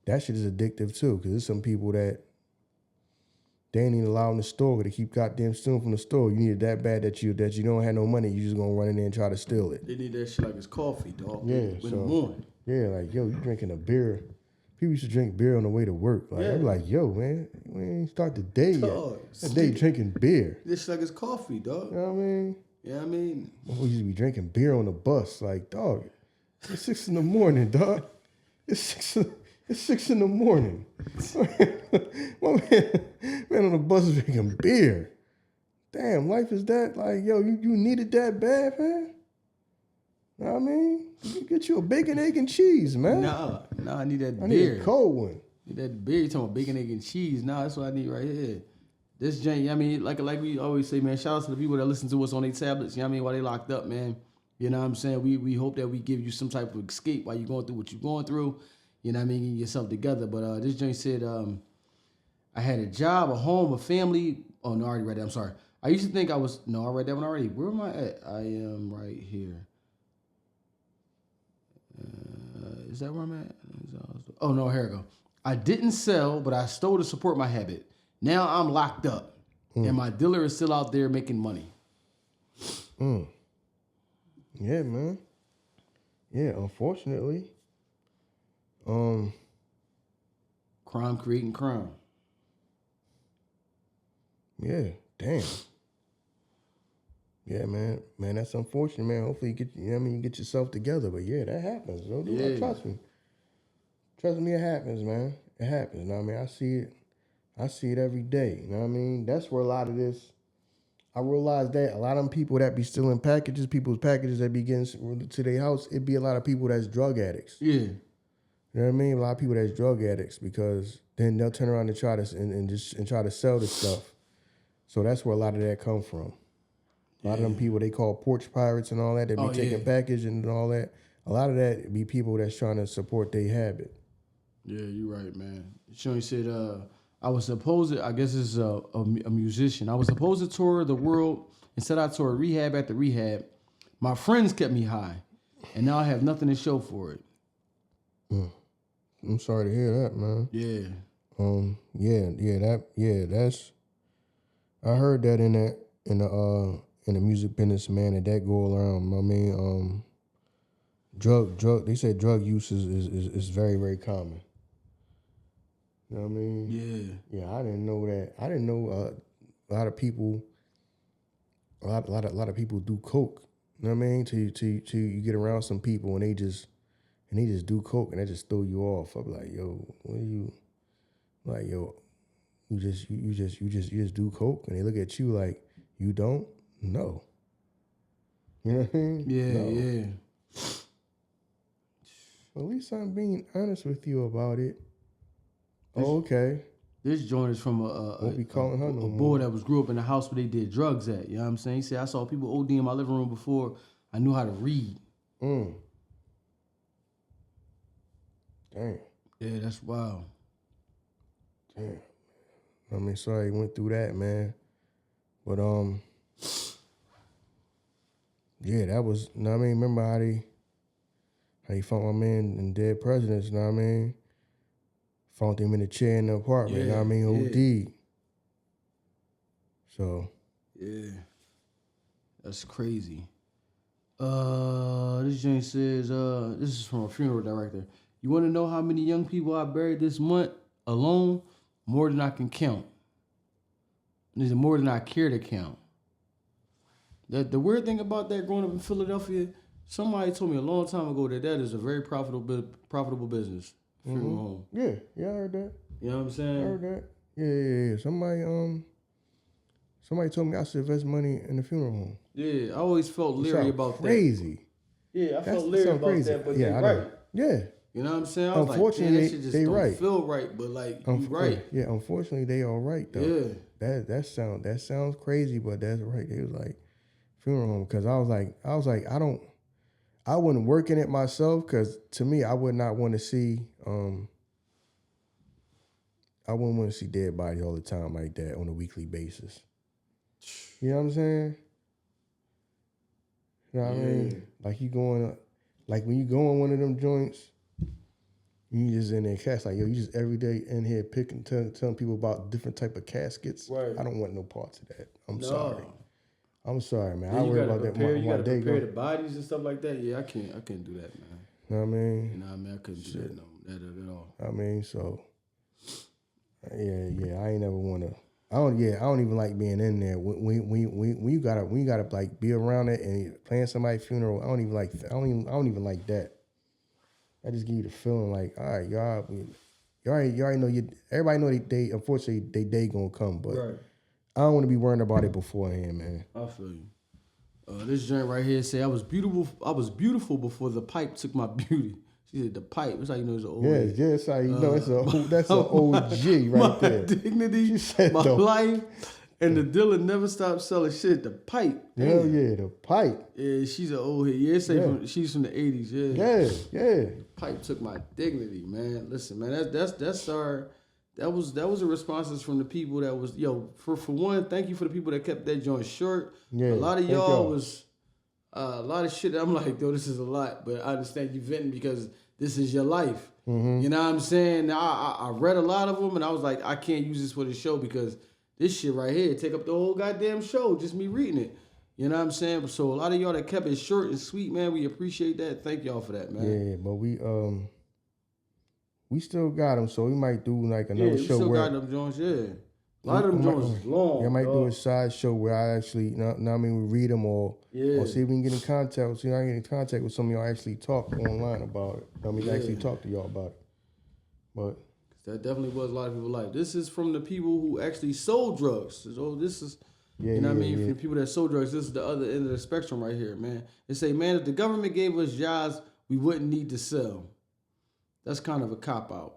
that shit is addictive too, because there's some people that they ain't even allowed in the store to keep goddamn stealing from the store. You need it that bad that you don't have no money. You just gonna run in there and try to steal it. They need that shit like it's coffee, dog. Yeah, in the morning. Yeah, like yo, you drinking a beer. People used to drink beer on the way to work. Like I'm like, yo, man, we ain't start the day yet. That day drinking beer. This shit like it's coffee, dog. You know what I mean? Yeah, I mean, we used to be drinking beer on the bus. Like, dog, it's 6 a.m, dog. It's 6 a.m. My man on the bus is drinking beer. Damn, life is that like, yo, you needed that bad, man? Know what I mean? You get you a bacon, egg, and cheese, man. Nah, I need that beer. I need a cold one. Need that beer. You talking about bacon, egg, and cheese? Nah, that's what I need right here. This jank, I mean, like we always say, man, shout out to the people that listen to us on their tablets, you know what I mean, while they locked up, man. You know what I'm saying? We hope that we give you some type of escape while you're going through what you're going through. You know what I mean? Getting yourself together. But this joint said, I had a job, a home, a family. Oh, no, I already read that. I'm sorry. I used to think I was... No, I read that one already. Where am I at? I am right here. Is that where I'm at? Oh, no, here we go. I didn't sell, but I stole to support my habit. Now I'm locked up, and my dealer is still out there making money. Yeah, man. Yeah, unfortunately. Crime creating crime. Yeah, damn. Yeah, man. Man, that's unfortunate, man. Hopefully you get yourself together. But yeah, that happens. Don't do that. Trust me. Trust me, it happens, man. It happens. You know what I mean? I see it every day. You know what I mean? That's where a lot of this, I realize that a lot of them people that be stealing people's packages that be getting to their house, it be a lot of people that's drug addicts. Yeah. You know what I mean? A lot of people that's drug addicts, because then they'll turn around and try to sell the stuff. So that's where a lot of that come from. A lot of them people they call porch pirates and all that. They be taking package and all that. A lot of that be people that's trying to support their habit. Yeah, you're right, man. Shoney said, I was supposed to, I guess it's a musician. I was supposed to tour the world and set out to a rehab after rehab. My friends kept me high, and now I have nothing to show for it. I'm sorry to hear that, man. Yeah. That's. I heard that in the music business, man, that go around. I mean, drug. They say drug use is very, very common. You know what I mean? Yeah. Yeah, I didn't know that. I didn't know a lot of people. A lot of people do coke. You know what I mean? Till you get around some people and they just do coke and they just throw you off. I'm like, yo, what are you? Like, yo, you just do coke, and they look at you like you don't. No. You know what I mean? Yeah. Well, at least I'm being honest with you about it. Okay. This joint is from a boy that grew up in a house where they did drugs at. You know what I'm saying? He said, I saw people OD in my living room before I knew how to read. Dang. Yeah, that's wild. Damn. I mean, sorry you went through that, man. But yeah, that was. You know what I mean? Remember how they found my man and dead presidents? You know what I mean? Found him in a chair in the apartment. You know what I mean? OD. So. Yeah. That's crazy. This Jane says, this is from a funeral director. You want to know how many young people I buried this month alone? More than I can count. There's more than I care to count. The weird thing about that growing up in Philadelphia, somebody told me a long time ago that is a very profitable business. Funeral home. Yeah, I heard that. You know what I'm saying? I heard that. Yeah. Somebody told me I should invest money in the funeral home. Yeah, I always felt leery about crazy. That. Yeah, I felt leery about crazy. That, but they're right. Yeah. You know what I'm saying? I was unfortunately, like, that shit just don't feel right, but like, you right. Yeah, unfortunately, they all right, though. Yeah. That sounds crazy, but that's right. They was like, funeral home, because I was like, I wouldn't work in it myself, because to me, I would not want to see, I wouldn't want to see dead bodies all the time like that on a weekly basis. You know what I'm saying? You know what I mean? Like when you go in one of them joints, you just in there cast like, yo, you just every day in here picking, telling people about different type of caskets. Right. I don't want no parts of that. I'm sorry, man. Yeah, I worry about that. You gotta prepare the bodies and stuff like that. Yeah, I can't do that, man. You know what I mean? You know what I mean? I couldn't do that at all. I mean, so yeah, I ain't never wanna. I don't even like being in there. When you gotta like be around it and plan somebody's funeral. I don't even like that. I just give you the feeling like, all right, y'all already know everybody know they unfortunately they day gonna come, but I don't want to be worrying about it beforehand, man. I feel you. This joint right here say I was beautiful before the pipe took my beauty. She said the pipe. That's how you know it's an old. Yeah, that's how you know that's an OG right there. My dignity, my life, and the dealer never stopped selling shit. The pipe. Hell yeah, the pipe. Yeah, she's an old head. Yeah, she's from the 80s. Yeah. Yeah. The pipe took my dignity, man. Listen, man, that's that was the responses from the people that was for one. Thank you for the people that kept that joint short. Yeah, a lot of thank y'all. was a lot of shit. That I'm like, yo, this is a lot, but I understand you venting because this is your life. Mm-hmm. You know what I'm saying? I read a lot of them and I was like, I can't use this for the show because this shit right here take up the whole goddamn show. Just me reading it. You know what I'm saying? So a lot of y'all that kept it short and sweet, man, we appreciate that. Thank y'all for that, man. Yeah, but we still got them, so we might do like another show still where got them joints, yeah. A lot of them joints is long. Yeah, I might do a side show where I actually, I mean, we read them or see if we can get in contact. See if I can get in contact with some of y'all actually talk online about it. I mean, actually talk to y'all about it. But that definitely was a lot of people like. This is from the people who actually sold drugs. So this is, you know what I mean? From the people that sold drugs, this is the other end of the spectrum right here, man. They say, man, if the government gave us jobs, we wouldn't need to sell. That's kind of a cop-out.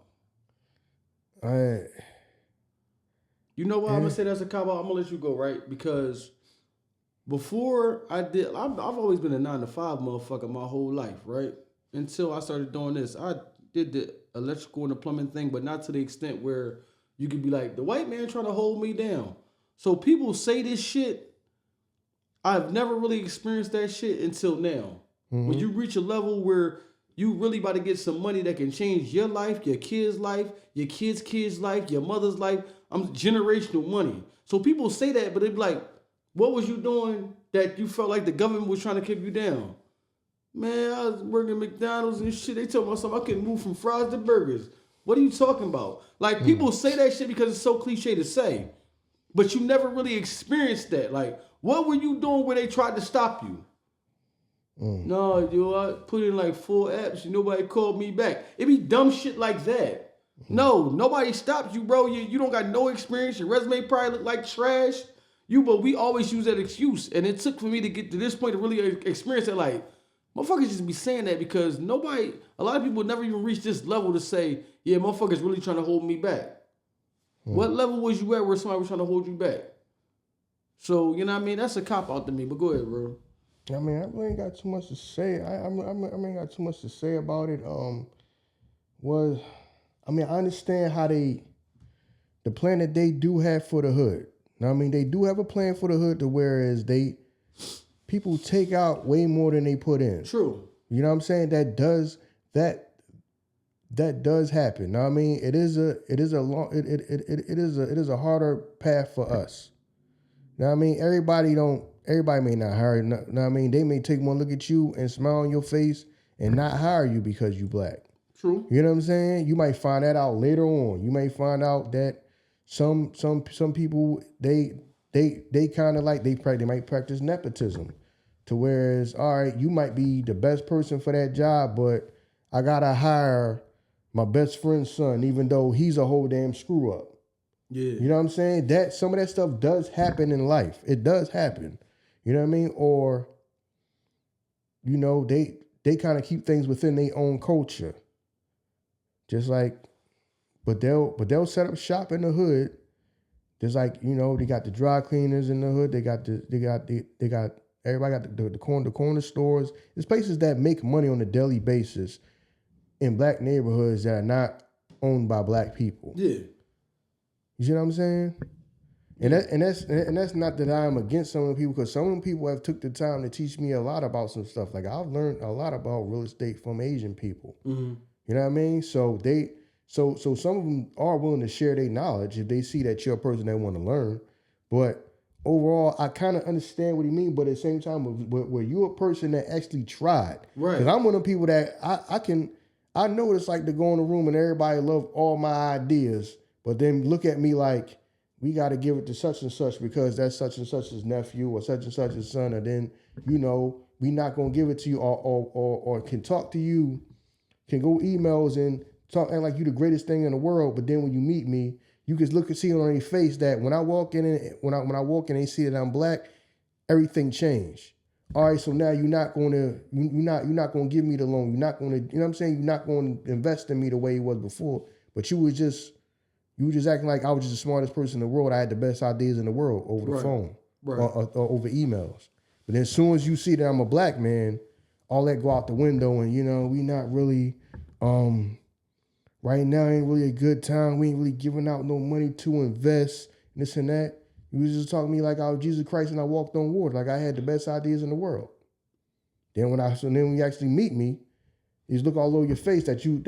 You know why I'm gonna say that's a cop out? I'm gonna let you go, right? Because before I've always been a 9-to-5 motherfucker my whole life, right? Until I started doing this. I did the electrical and the plumbing thing, but not to the extent where you could be like, the white man trying to hold me down. So people say this shit. I've never really experienced that shit until now. Mm-hmm. When you reach a level where you really about to get some money that can change your life, your kid's life, your kid's kid's life, your mother's life. Generational money. So people say that, but they be like, what was you doing that you felt like the government was trying to keep you down? Man, I was working at McDonald's and shit. They told me something I couldn't move from fries to burgers. What are you talking about? Like, people say that shit because it's so cliche to say. But you never really experienced that. Like, what were you doing when they tried to stop you? No, I put in like 4 apps and nobody called me back. It be dumb shit like that. No, nobody stops you, bro. You don't got no experience. Your resume probably look like trash. But we always use that excuse. And it took for me to get to this point to really experience it. Like, motherfuckers just be saying that because a lot of people never even reach this level to say, yeah, motherfuckers really trying to hold me back. What level was you at where somebody was trying to hold you back? So, you know what I mean? That's a cop out to me, but go ahead, bro. I mean, I really ain't got too much to say. I ain't got too much to say about it. I understand how the plan that they do have for the hood. Now, I mean, they do have a plan for the hood to whereas people take out way more than they put in. True. You know what I'm saying? That does happen. Now, I mean, it is a harder path for us. Now, I mean, everybody may not hire. Now, I mean, they may take one look at you and smile on your face and not hire you because you black. True. You know what I'm saying? You might find that out later on. You may find out that some people they kind of like they might practice nepotism, to whereas all right, you might be the best person for that job, but I gotta hire my best friend's son, even though he's a whole damn screw up. Yeah. You know what I'm saying? That some of that stuff does happen in life. It does happen. You know what I mean? Or they kind of keep things within their own culture. Just like, but they'll set up shop in the hood. There's like, they got the dry cleaners in the hood. They got everybody got the corner stores. There's places that make money on a daily basis in black neighborhoods that are not owned by black people. Yeah. You see what I'm saying? And that's not that I'm against some of the people, because some of them people have took the time to teach me a lot about some stuff. Like I've learned a lot about real estate from Asian people. Mm-hmm. You know what I mean? So some of them are willing to share their knowledge if they see that you're a person they want to learn. But overall, I kind of understand what he means. But at the same time, where you're a person that actually tried, right? Because I'm one of the people that I know what it's like to go in a room and everybody love all my ideas, but then look at me like, we got to give it to such and such because that's such and such's nephew or such and such's son, and then we not gonna give it to you or can talk to you, can go emails and talk act like you the greatest thing in the world, but then when you meet me, you can look and see on their face that when I walk in and when I walk in, they see that I'm black, everything changed. All right, so now you're not gonna give me the loan. You're not gonna, you know what I'm saying? You're not gonna invest in me the way it was before, but you were just acting like I was just the smartest person in the world. I had the best ideas in the world over the phone or over emails. But then as soon as you see that I'm a black man, all that go out the window, and we not really right now ain't really a good time. We ain't really giving out no money to invest, and this and that. You was just talking to me like I was Jesus Christ and I walked on water, like I had the best ideas in the world. Then when you actually meet me, you just look all over your face that you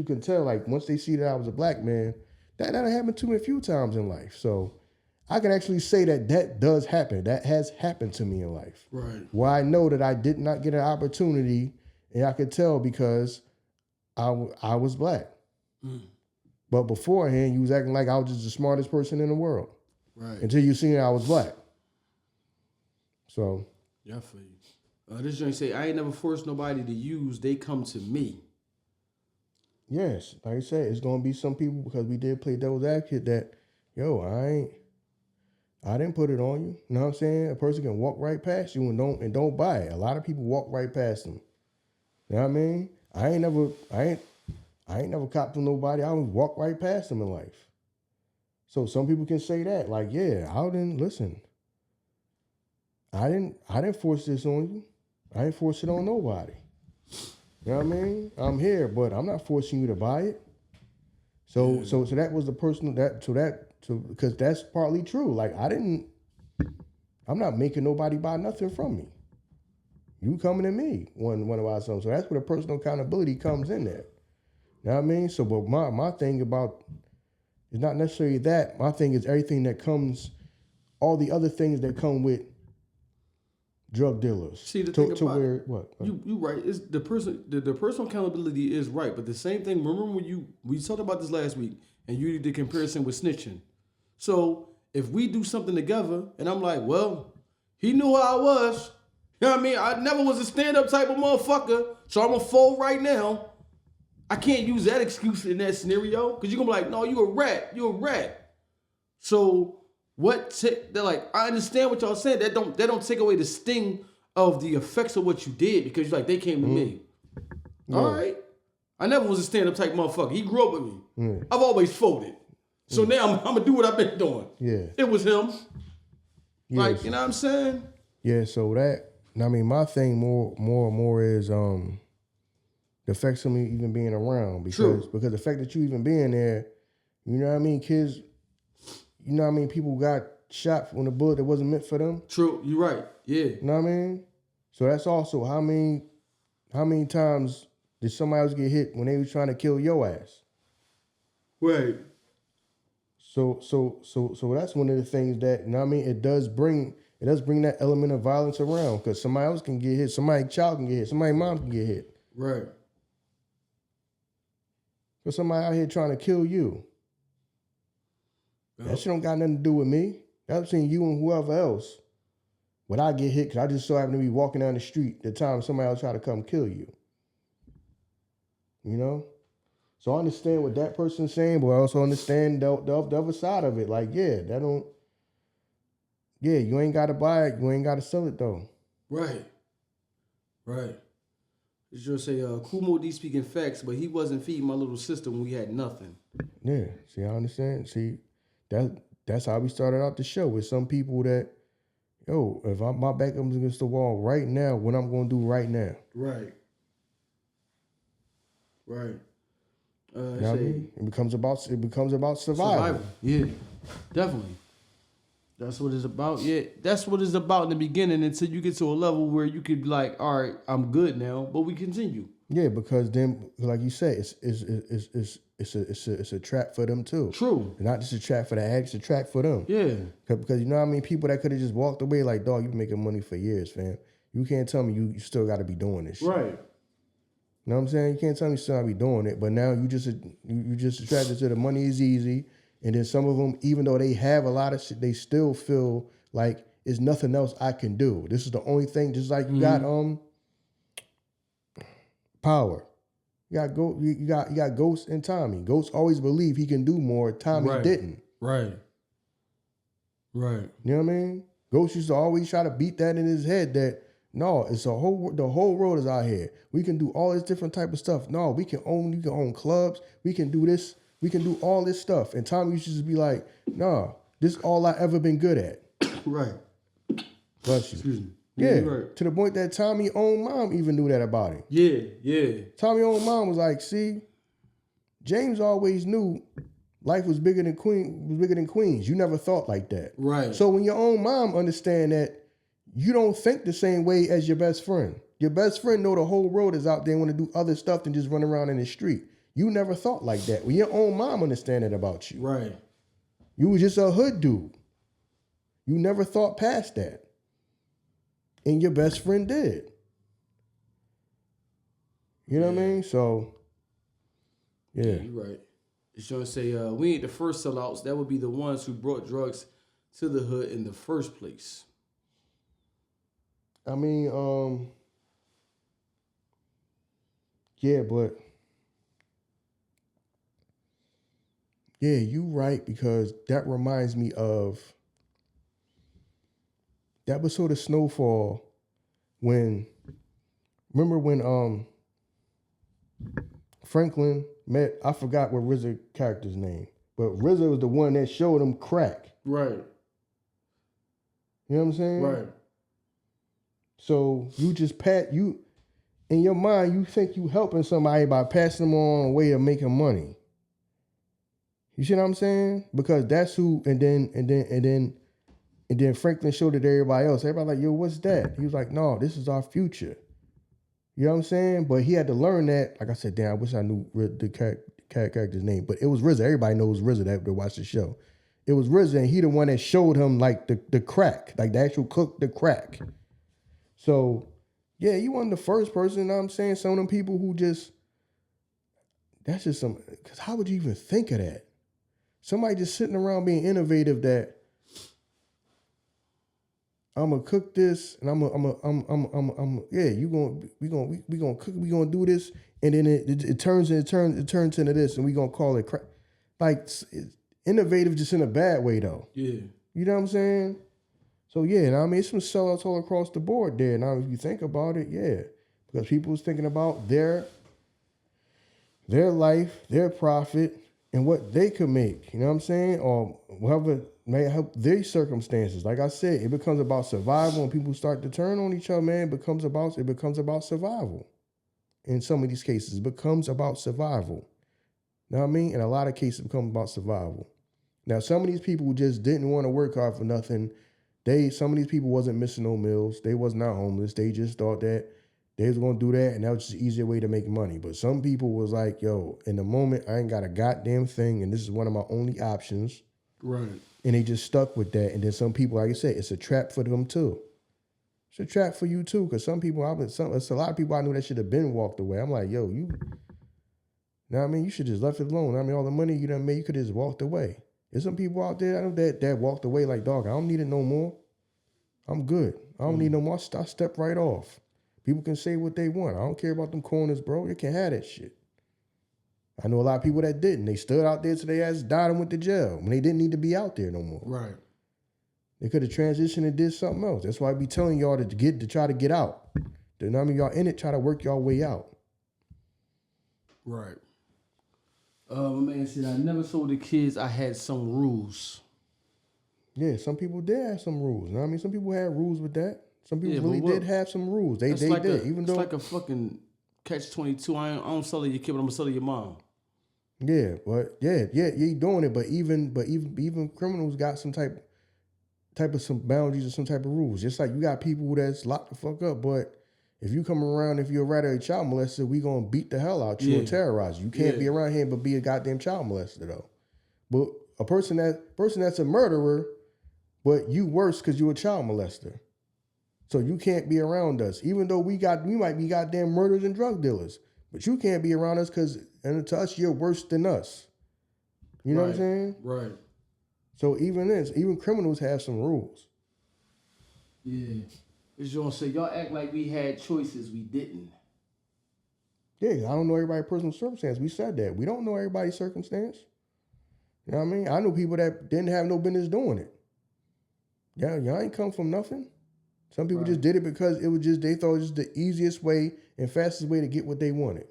can tell. Like once they see that I was a black man, that happened to me a few times in life. So I can actually say that does happen. That has happened to me in life. Right. Where I know that I did not get an opportunity, and I could tell because I was black. Mm. But beforehand, you was acting like I was just the smartest person in the world. Right. Until you seen I was black. So. Yeah, I feel you. This joint say, I ain't never forced nobody to use. They come to me. Yes. Like I said, it's going to be some people, because we did play devil's advocate, that, yo, I didn't put it on you. You know what I'm saying? A person can walk right past you and don't buy it. A lot of people walk right past them. You know what I mean? I ain't never copped to nobody. I would walk right past them in life. So some people can say that, like, yeah, I didn't listen. I didn't force this on you. I didn't force it on nobody. You know what I mean? I'm here, but I'm not forcing you to buy it. So that was the personal because that's partly true. Like I'm not making nobody buy nothing from me. You coming to me when I buy something. So that's where the personal accountability comes in there. You know what I mean? So, but my thing about it's not necessarily that. My thing is everything that comes, all the other things that come with drug dealers. See, the thing about where, what? You right. It's the personal accountability is right, but the same thing. Remember when we talked about this last week, and you did the comparison with snitching. So if we do something together, and I'm like, well, he knew who I was. You know what I mean? I never was a stand-up type of motherfucker, so I'm gonna fold right now. I can't use that excuse in that scenario because you're gonna be like, no, you a rat. So they're like, I understand what y'all saying. That don't take away the sting of the effects of what you did because you're like, they came to me. Yeah. All right. I never was a stand-up type motherfucker. He grew up with me. Yeah. I've always folded. So now I'm gonna do what I've been doing. Yeah. It was him. Yeah, like, you know what I'm saying? Yeah, so my thing more is the effects of me even being around because the fact that you even being there, you know what I mean, kids, you know what I mean, people got shot when a bullet that wasn't meant for them. True, you're right. Yeah. You know what I mean? So that's also how many times did somebody else get hit when they was trying to kill your ass? Right. So that's one of the things that, you know what I mean, it does bring that element of violence around because somebody else can get hit, somebody's child can get hit, somebody's mom can get hit. Right. But somebody out here trying to kill you. That shit don't got nothing to do with me. That's between you and whoever else. When I get hit, because I just so happen to be walking down the street the time somebody else try to come kill you. You know? So I understand what that person's saying, but I also understand the other side of it. Like, you ain't got to buy it. You ain't got to sell it, though. Right. It's just say, Cool Mo Dee speaking facts, but he wasn't feeding my little sister when we had nothing. Yeah. See, I understand. See, that's how we started out the show with some people that, if my back comes against the wall right now, what I'm going to do right now. Right. You know what I mean? It becomes about survival. Yeah, definitely. That's what it's about. Yeah, that's what it's about in the beginning until you get to a level where you could be like, all right, I'm good now, but we continue. Yeah, because then, like you said, it's a trap for them too. True. It's not just a trap for the addicts, it's a trap for them. Yeah. Because you know what I mean? People that could have just walked away like, dog, you've been making money for years, fam. You can't tell me you still got to be doing this shit. Right. You know what I'm saying? You can't tell me you still got to be doing it, but now you just attracted to the money is easy. And then some of them, even though they have a lot of shit, they still feel like there's nothing else I can do. This is the only thing. Just like you got Power. You got Ghost and Tommy. Ghost always believed he can do more. Tommy didn't. Right. You know what I mean? Ghost used to always try to beat that in his head that no, the whole world is out here. We can do all this different type of stuff. No, you can own clubs. We can do this. We can do all this stuff. And Tommy used to just be like, nah, this is all I ever been good at. Right. Bless you. Excuse me. Yeah, right. To the point that Tommy's own mom even knew that about him. Yeah. Tommy's own mom was like, see, James always knew life was bigger than Queens. You never thought like that. Right. So when your own mom understand that, you don't think the same way as your best friend. Your best friend know the whole world is out there and want to do other stuff than just run around in the street. You never thought like that. When your own mom understand it about you. Right. You was just a hood dude. You never thought past that. And your best friend did. You know what I mean? So, yeah. You're right. It's trying to say, we ain't the first sellouts. That would be the ones who brought drugs to the hood in the first place. I mean, yeah, but yeah, you right, because that reminds me of the episode of Snowfall remember when Franklin met, I forgot what RZA character's name, but RZA was the one that showed him crack. Right. You know what I'm saying? Right. So you just in your mind, you think you helping somebody by passing them on a way of making money. You see what I'm saying? Because that's who, and then Franklin showed it to everybody else. Everybody like, yo, what's that? He was like, no, this is our future. You know what I'm saying? But he had to learn that. Like I said, damn, I wish I knew the character's name. But it was RZA. Everybody knows RZA that watch the show. It was RZA, and he the one that showed him like the crack, like the actual cook, the crack. So, yeah, you weren't the first person, you know what I'm saying? Some of them people who that's just because how would you even think of that? Somebody just sitting around being innovative that I'm gonna cook this and we gonna cook, we gonna do this, and then it turns into this, and we gonna call it crack. Like, it's innovative just in a bad way though. Yeah. You know what I'm saying? So yeah, I mean, it's some sellouts all across the board there. Now, if you think about it, yeah, because people was thinking about their life, their profit, and what they could make. You know what I'm saying? Or whatever may help their circumstances. Like I said, it becomes about survival. When people start to turn on each other, man, it becomes about survival. In some of these cases, it becomes about survival. You know what I mean? In a lot of cases, it becomes about survival. Now, some of these people just didn't want to work hard for nothing. Some of these people wasn't missing no meals. They was not homeless. They just thought that they was going to do that, and that was just an easier way to make money. But some people was like, yo, in the moment, I ain't got a goddamn thing, and this is one of my only options. Right. And they just stuck with that. And then some people, like I said, it's a trap for them too. It's a trap for you too, because some people, it's a lot of people I knew that should have been walked away. I'm like, yo, you know what I mean? You should just left it alone. I mean, all the money you done made, you could have just walked away. There's some people out there I know that walked away like, dog, I don't need it no more. I'm good. I don't need no more. I step right off. People can say what they want. I don't care about them corners, bro. You can't have that shit. I know a lot of people that didn't. They stood out there till they ass died and went to jail when they didn't need to be out there no more. Right. They could have transitioned and did something else. That's why I be telling y'all to try to get out. You know what I mean? Y'all in it, try to work y'all way out. Right. My man said, I never told the kids I had some rules. Yeah, some people did have some rules. You know what I mean? Some people had rules with that. Some people really did have some rules. They did. It's like a fucking catch-22. I don't sell your kid, but I'm gonna sell your mom. Yeah, but you doing it. But even criminals got some type of some boundaries or some type of rules. Just like you got people that's locked the fuck up, but if you come around, if you're a child molester, we gonna beat the hell out you and terrorize you. You can't be around here but be a goddamn child molester though. But a person that's a murderer, but you worse because you're a child molester. So you can't be around us, even though we might be goddamn murderers and drug dealers, but you can't be around us because, and to us, you're worse than us. You know what I'm saying? Right. So even criminals have some rules. Yeah. It's gonna say y'all act like we had choices, we didn't. Yeah, I don't know everybody's personal circumstance. We said that. We don't know everybody's circumstance. You know what I mean? I know people that didn't have no business doing it. Yeah, y'all ain't come from nothing. Some people just did it because they thought it was just the easiest way and fastest way to get what they wanted.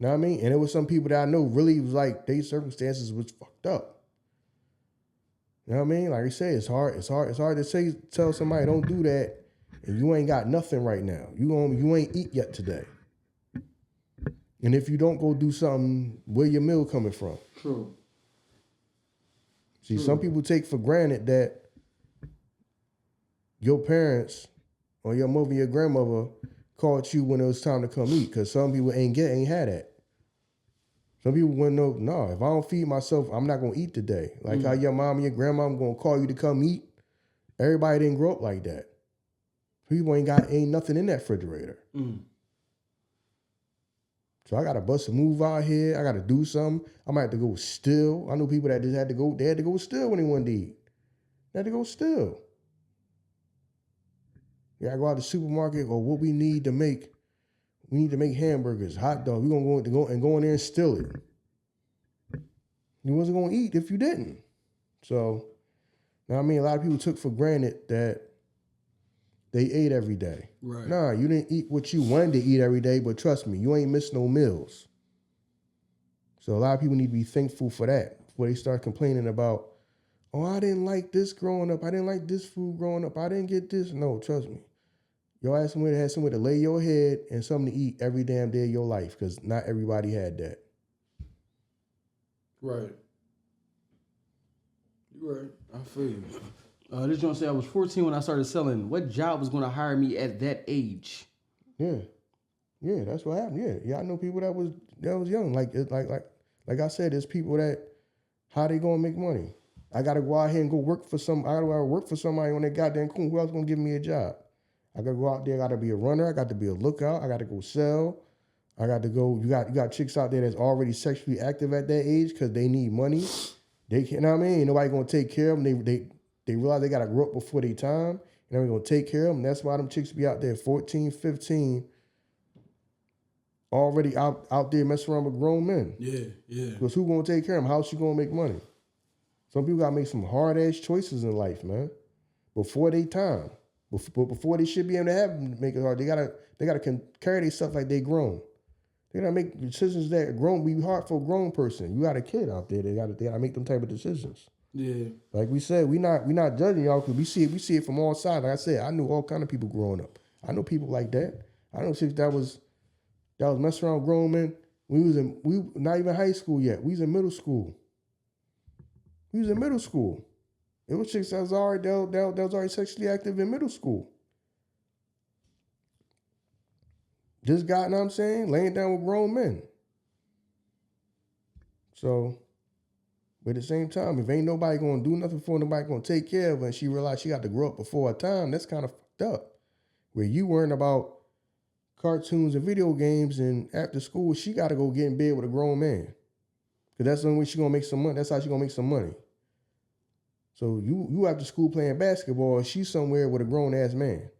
You know what I mean? And it was some people that I know really was like, their circumstances was fucked up. You know what I mean? Like I say, it's hard to tell somebody don't do that, and you ain't got nothing right now. You ain't eat yet today. You And if you don't go do something, where your meal coming from? True. See, some people take for granted that your parents or your mother, your grandmother called you when it was time to come eat, because some people ain't had that. Some people wouldn't know, no, if I don't feed myself, I'm not going to eat today. Like how your mom and your grandma going to call you to come eat. Everybody didn't grow up like that. People ain't nothing in that refrigerator. So I got to bust a move out here. I got to do something. I might have to go steal. I know people that just had to go steal when they wanted to eat. They had to go steal. Yeah, I go out to the supermarket, or what we need to make. We need to make hamburgers, hot dogs. We're going to go in there and steal it. You wasn't going to eat if you didn't. So, now I mean, a lot of people took for granted that they ate every day. Right. Nah, you didn't eat what you wanted to eat every day, but trust me, you ain't missed no meals. So a lot of people need to be thankful for that before they start complaining about, oh, I didn't like this growing up. I didn't like this food growing up. I didn't get this. No, trust me. Your ass had somewhere to lay your head and something to eat every damn day of your life, because not everybody had that. Right. You're right. I feel you. This joint say I was 14 when I started selling. What job was going to hire me at that age? Yeah, that's what happened. Yeah. I know people that was young. Like I said, there's people that how they gonna make money. I gotta go out here and go work for I gotta go work for somebody on that goddamn cool. Who else gonna give me a job? I gotta go out there. I gotta be a runner. I got to be a lookout. I gotta go sell. I got to go. You got chicks out there that's already sexually active at that age because they need money. They can't. You know what I mean? Ain't nobody gonna take care of them. They realize they gotta grow up before their time, and they're gonna take care of them. That's why them chicks be out there 14, 15, already out there messing around with grown men. Yeah. Because who gonna take care of them? How's she gonna make money? Some people gotta make some hard ass choices in life, man, before they time. Before they should be able to make it hard. They gotta carry their stuff like they grown. They gotta make decisions that be hard for a grown person. You got a kid out there. They gotta make them type of decisions. Yeah. Like we said, we not judging y'all because we see it from all sides. Like I said, I knew all kind of people growing up. I know people like that. I know chicks that was messing around with grown men. We not even high school yet. We was in middle school. It was chicks that was already sexually active in middle school. Just got, you know what I'm saying, laying down with grown men. So, but at the same time, if ain't nobody gonna do nothing for her, nobody gonna take care of her, and she realized she got to grow up before her time, that's kind of fucked up. Where you worrying about cartoons and video games, and after school, she got to go get in bed with a grown man. Because that's the only way she gonna make some money. That's how she gonna make some money. So you after school playing basketball, she's somewhere with a grown ass man.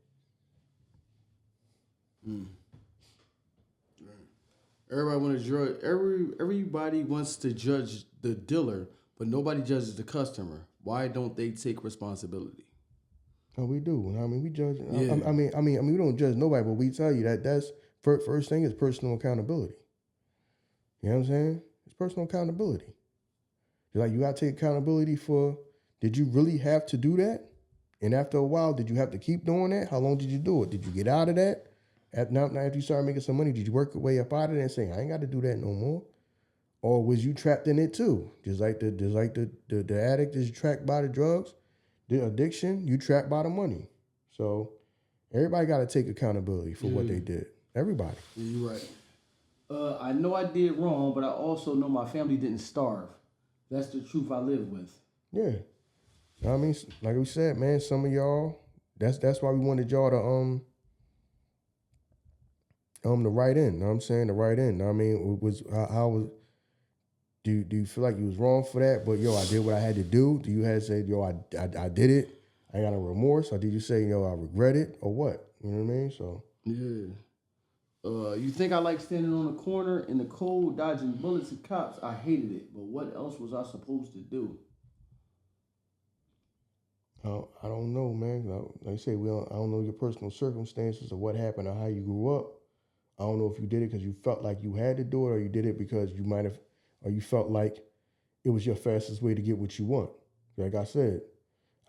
Everybody wants to judge the dealer, but nobody judges the customer. Why don't they take responsibility? Oh, we do. I mean, we judge. Yeah. I mean, we don't judge nobody, but we tell you that's first thing is personal accountability. You know what I'm saying? It's personal accountability. Like you got to take accountability for. Did you really have to do that? And after a while, did you have to keep doing that? How long did you do it? Did you get out of that? Now after you started making some money, did you work your way up out of it and say, I ain't got to do that no more? Or was you trapped in it too? Just like the addict is trapped by the drugs, the addiction, you trapped by the money. So everybody got to take accountability for what they did. Everybody. Yeah, you're right. I know I did wrong, but I also know my family didn't starve. That's the truth I live with. Yeah. I mean, like we said, man, some of y'all, that's why we wanted y'all to write in. Know what I'm saying? To write in. I mean, do you feel like you was wrong for that? But I did what I had to do. Do you have to say, I did it. I ain't got no remorse. Or did you say, I regret it, or what? You know what I mean? So yeah. You think I like standing on the corner in the cold, dodging bullets and cops? I hated it, but what else was I supposed to do? I don't know, man. Like I say, I don't know your personal circumstances or what happened or how you grew up. I don't know if you did it because you felt like you had to do it, or you did it because you might have, or you felt like it was your fastest way to get what you want. Like I said,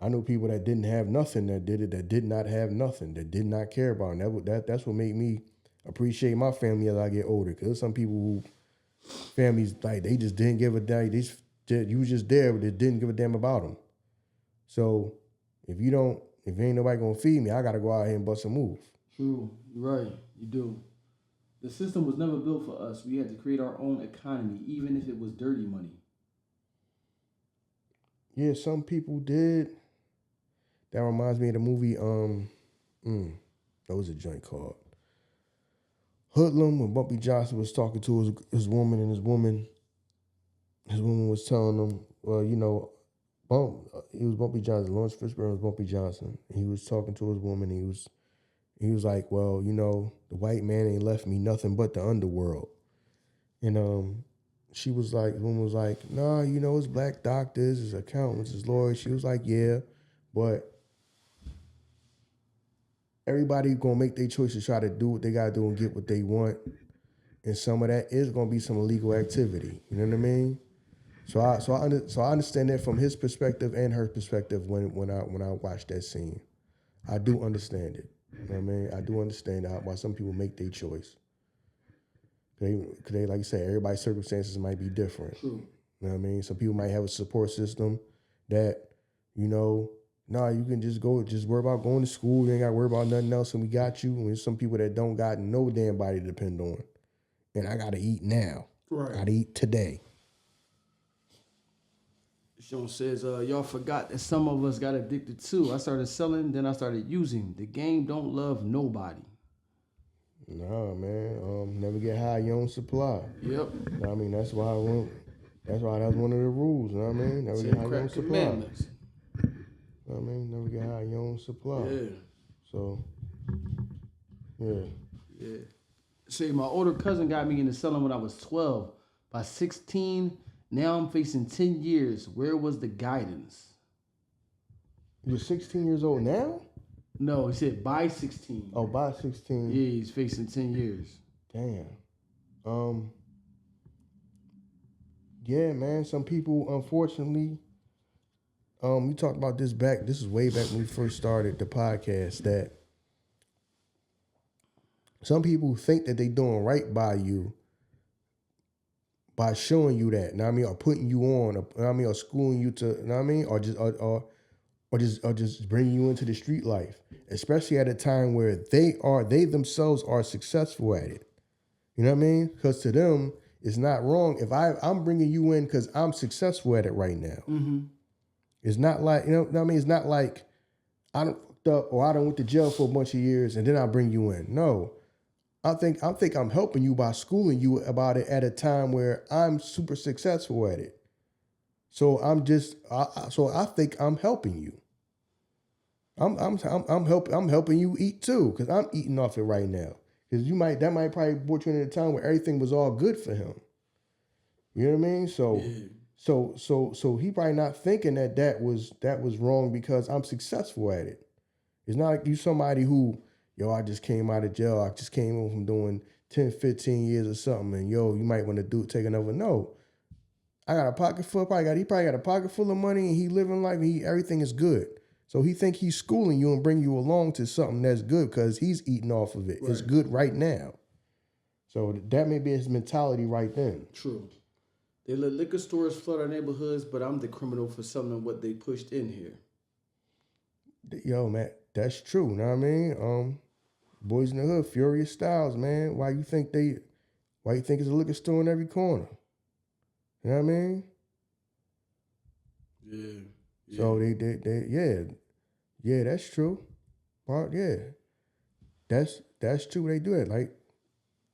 I know people that didn't have nothing that did it, that did not have nothing, that did not care about it. And that's what made me appreciate my family as I get older. Because some people who families like they just didn't give a damn. You was just there, but they didn't give a damn about them. So if ain't nobody gonna feed me, I gotta go out here and bust a move. True, you're right. You do. The system was never built for us. We had to create our own economy, even if it was dirty money. Yeah, some people did. That reminds me of the movie. That was a joint called Hoodlum, when Bumpy Johnson was talking to his woman, and his woman was telling him, well, you know, he was Bumpy Johnson. Lawrence Fishburne was Bumpy Johnson. He was talking to his woman. He was like, well, you know, the white man ain't left me nothing but the underworld. And she was like, the woman was like, nah, you know, it's black doctors, it's accountants, it's lawyers. She was like, yeah, but everybody gonna make their choices, try to do what they gotta do and get what they want. And some of that is gonna be some illegal activity. You know what I mean? So I understand that from his perspective and her perspective when I watch that scene. I do understand it. You know what I mean? I do understand why some people make their choice. They like you said, everybody's circumstances might be different. True. You know what I mean? Some people might have a support system that, you know, you can just worry about going to school. You ain't got to worry about nothing else, and we got you. And there's some people that don't got no damn body to depend on. And I got to eat now. Right. I got to eat today. Sean says, y'all forgot that some of us got addicted too. I started selling, then I started using. The game don't love nobody. Nah, man. Never get high your own supply. Yep. I mean, that's why that was one of the rules. You know what I mean? Never get high your own supply. You know what I mean? Never get high your own supply. Yeah. So, yeah. Yeah. See, my older cousin got me into selling when I was 12. By 16, now I'm facing 10 years. Where was the guidance? You're 16 years old now? No, he said by 16. Oh, by 16. Yeah, he's facing 10 years. Damn. Yeah, man. Some people, unfortunately, we talked about this this is way back when we first started the podcast, that some people think that they doing right by you by showing you that, know what I mean, or putting you on, or, know what I mean, or schooling you to, know what I mean, or just bringing you into the street life, especially at a time where they themselves are successful at it. You know what I mean? Because to them, it's not wrong if I'm bringing you in because I'm successful at it right now. Mm-hmm. It's not like, you know what I mean? It's not like I done fucked up or I done went to jail for a bunch of years and then I bring you in. No, I think I'm helping you by schooling you about it at a time where I'm super successful at it. So I think I'm helping you. I'm helping you eat too, because I'm eating off it right now. Because that might probably brought you in at a time where everything was all good for him. You know what I mean? So yeah. so he probably not thinking that was wrong because I'm successful at it. It's not like you somebody who, I just came out of jail. I just came in from doing 10, 15 years or something, and you might want to take another. No. I got a pocket full. He probably got a pocket full of money, and he living life, and everything is good. So he think he's schooling you and bring you along to something that's good because he's eating off of it. Right. It's good right now. So that may be his mentality right then. True. They let liquor stores flood our neighborhoods, but I'm the criminal for selling what they pushed in here. Yo, man, that's true. You know what I mean? Boys in the Hood, Furious Styles, man. Why you think there's a liquor store in every corner? You know what I mean? Yeah. So that's true. But yeah, that's true. They do it, like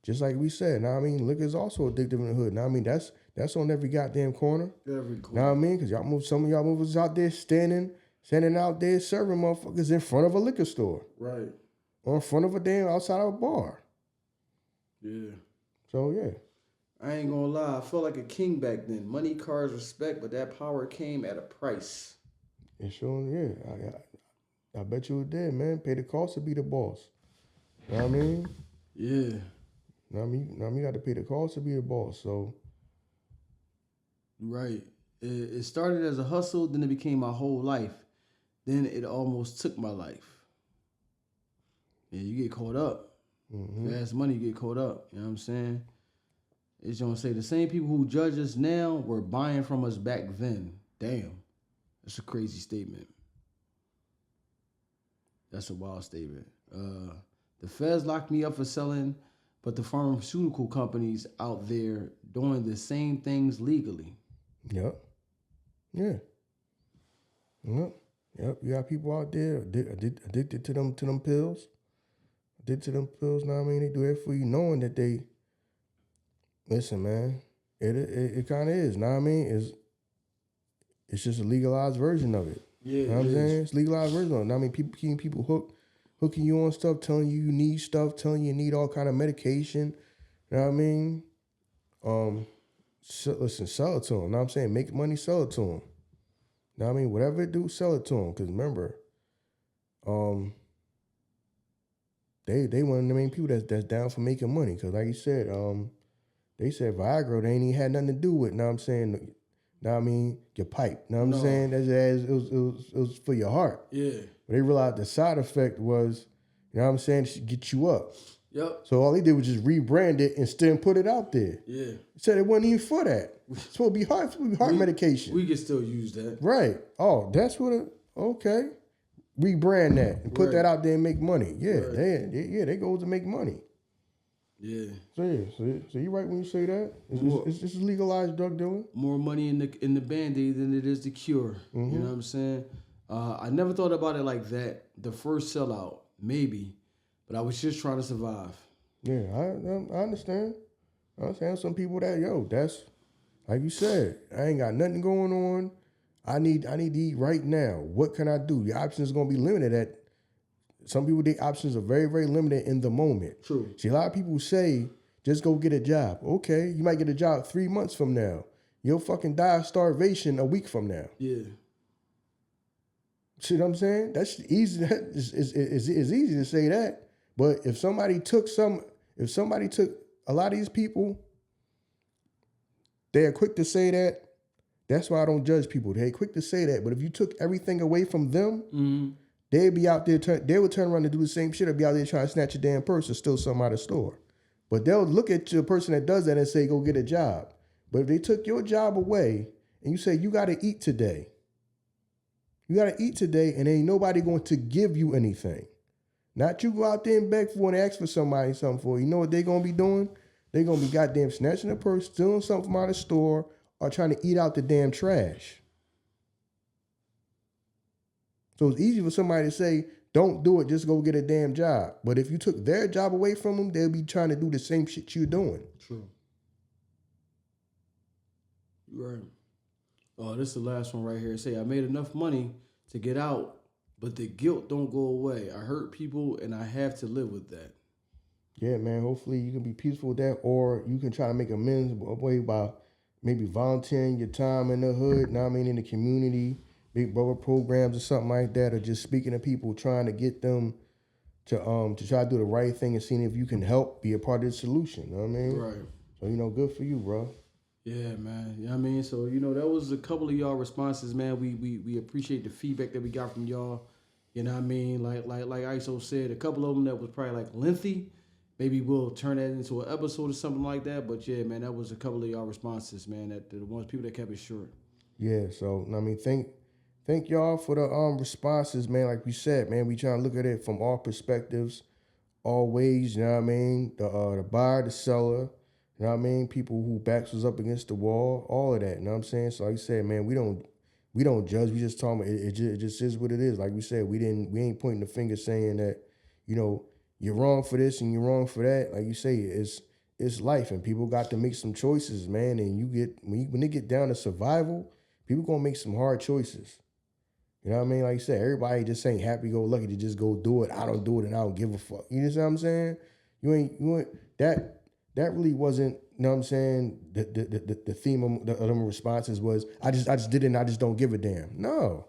just like we said. Now I mean, liquor is also addictive in the hood. Now I mean, that's on every goddamn corner. Every corner. Now I mean, because some of y'all movers out there standing out there serving motherfuckers in front of a liquor store, right? Or in front of a damn outside of a bar. Yeah. So yeah. I ain't gonna lie, I felt like a king back then. Money, cars, respect, but that power came at a price. It sure, yeah. I bet you it did, man. Pay the cost to be the boss. You know what I mean? Yeah. You know, you got to pay the cost to be the boss, so. Right. It started as a hustle, then it became my whole life. Then it almost took my life. Yeah, you get caught up. Fast money get caught up. You know what I'm saying? It's gonna say the same people who judge us now were buying from us back then. Damn. That's a crazy statement. That's a wild statement. The feds locked me up for selling, but the pharmaceutical companies out there doing the same things legally. Yep. Yeah. Yep. Yep. You got people out there addicted to them pills. Addicted to them pills. Know what I mean? They do that for you, knowing that they. Listen, man. It kind of is. Know what I mean? It's just a legalized version of it. Yeah. You know what I'm saying? It's legalized version of it. I mean, people keeping people hooking you on stuff, telling you need stuff, telling you need all kind of medication. You know what I mean? Listen, sell it to them. You know what I'm saying? Make money, sell it to them. You know what I mean? Whatever it do, sell it to them. Because remember, they one of the main people that's down for making money. Because like you said, they said Viagra, they ain't even had nothing to do with, you know what I'm saying? Know what I mean? Your pipe. Know what I'm saying? It was for your heart. Yeah. But they realized the side effect was, you know what I'm saying, to get you up. Yep. So all they did was just rebrand it and still put it out there. Yeah. Said it wasn't even for that. It's supposed to be heart medication. We can still use that. Right. Oh, that's what okay. Rebrand that and put that out there and make money. Yeah. Right. They go to make money. Yeah. So you're right when you say that. It's just legalized drug dealing. More money in the Band-Aid than it is the cure. Mm-hmm. You know what I'm saying? I never thought about it like that. The first Sellout, maybe, but I was just trying to survive. Yeah, I understand. I understand some people that's like you said. I ain't got nothing going on. I need to eat right now. What can I do? Your options are gonna be limited at. Some people, their options are very, very limited in the moment. True. See, a lot of people say, just go get a job. Okay, you might get a job 3 months from now. You'll fucking die of starvation a week from now. Yeah. See what I'm saying? That's easy. It's easy to say that. But if somebody took a lot of these people, they're quick to say that. That's why I don't judge people. They're quick to say that. But if you took everything away from them, they'd be out there, they would turn around and do the same shit or be out there trying to snatch a damn purse or steal something out of the store. But they'll look at the person that does that and say, go get a job. But if they took your job away and you say, you got to eat today. You got to eat today and ain't nobody going to give you anything. Not you go out there and beg for and ask for somebody something for. You know what they're going to be doing? They're going to be goddamn snatching a purse, stealing something from out of the store, or trying to eat out the damn trash. So it's easy for somebody to say, don't do it, just go get a damn job. But if you took their job away from them, they'll be trying to do the same shit you're doing. True. You're right. Oh, this is the last one right here. Say, I made enough money to get out, but the guilt don't go away. I hurt people, and I have to live with that. Yeah, man. Hopefully you can be peaceful with that, or you can try to make amends away by maybe volunteering your time in the hood, know what I mean, in the community, big brother programs or something like that, or just speaking to people, trying to get them to try to do the right thing and seeing if you can help be a part of the solution. You know what I mean? Right. So, good for you, bro. Yeah, man. You know what I mean? So, that was a couple of y'all responses, man. We appreciate the feedback that we got from y'all. You know what I mean? Like Iso said, a couple of them that was probably like lengthy. Maybe we'll turn that into an episode or something like that. But yeah, man, that was a couple of y'all responses, man. That the ones people that kept it short. Yeah. So I mean, thank y'all for the responses, man. Like we said, man, we trying to look at it from all perspectives, all ways. You know what I mean? The buyer, the seller. You know what I mean? People who backs was up against the wall, all of that. You know what I'm saying? So like you said, man, we don't judge. We just talking about it just is what it is. Like we said, we ain't pointing the finger saying that, you're wrong for this and you're wrong for that. Like you say, it's life and people got to make some choices, man. And when they get down to survival, people gonna make some hard choices. You know what I mean? Like you said, everybody just ain't happy go lucky to just go do it. I don't do it and I don't give a fuck. You know what I'm saying? You ain't that really wasn't, you know what I'm saying, the theme of them responses was, I just did it and I just don't give a damn. No.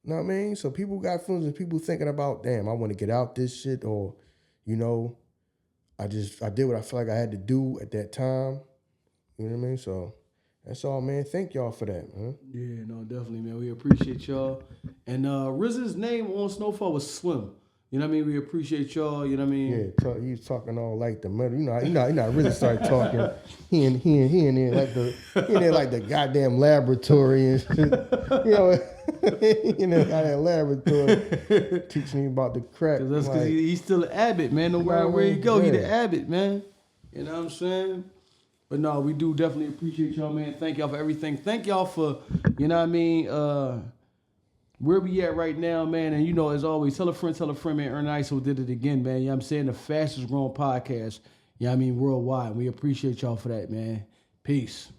You know what I mean? So people got feelings and people thinking about, damn, I want to get out this shit, or, I did what I feel like I had to do at that time. You know what I mean? So that's all, man. Thank y'all for that, man. Yeah, no, definitely, man. We appreciate y'all. And RZA's name on Snowfall was Slim. You know You know what I mean? We appreciate y'all. You know what I mean? Yeah, he was talking all like the murder. You know, really started talking. He in there like the goddamn laboratory and shit. You know, goddamn laboratory teaching me about the crack. Cause that's because he's still an Abbott, man. No matter where he go, he the Abbott, man. You know what I'm saying? But no, we do definitely appreciate y'all, man. Thank y'all for everything. Thank y'all for, you know what I mean, where we at right now, man. And you know, as always, tell a friend, man. Ern and Iso did it again, man. You know what I'm saying? The fastest growing podcast, you know what I mean, worldwide. We appreciate y'all for that, man. Peace.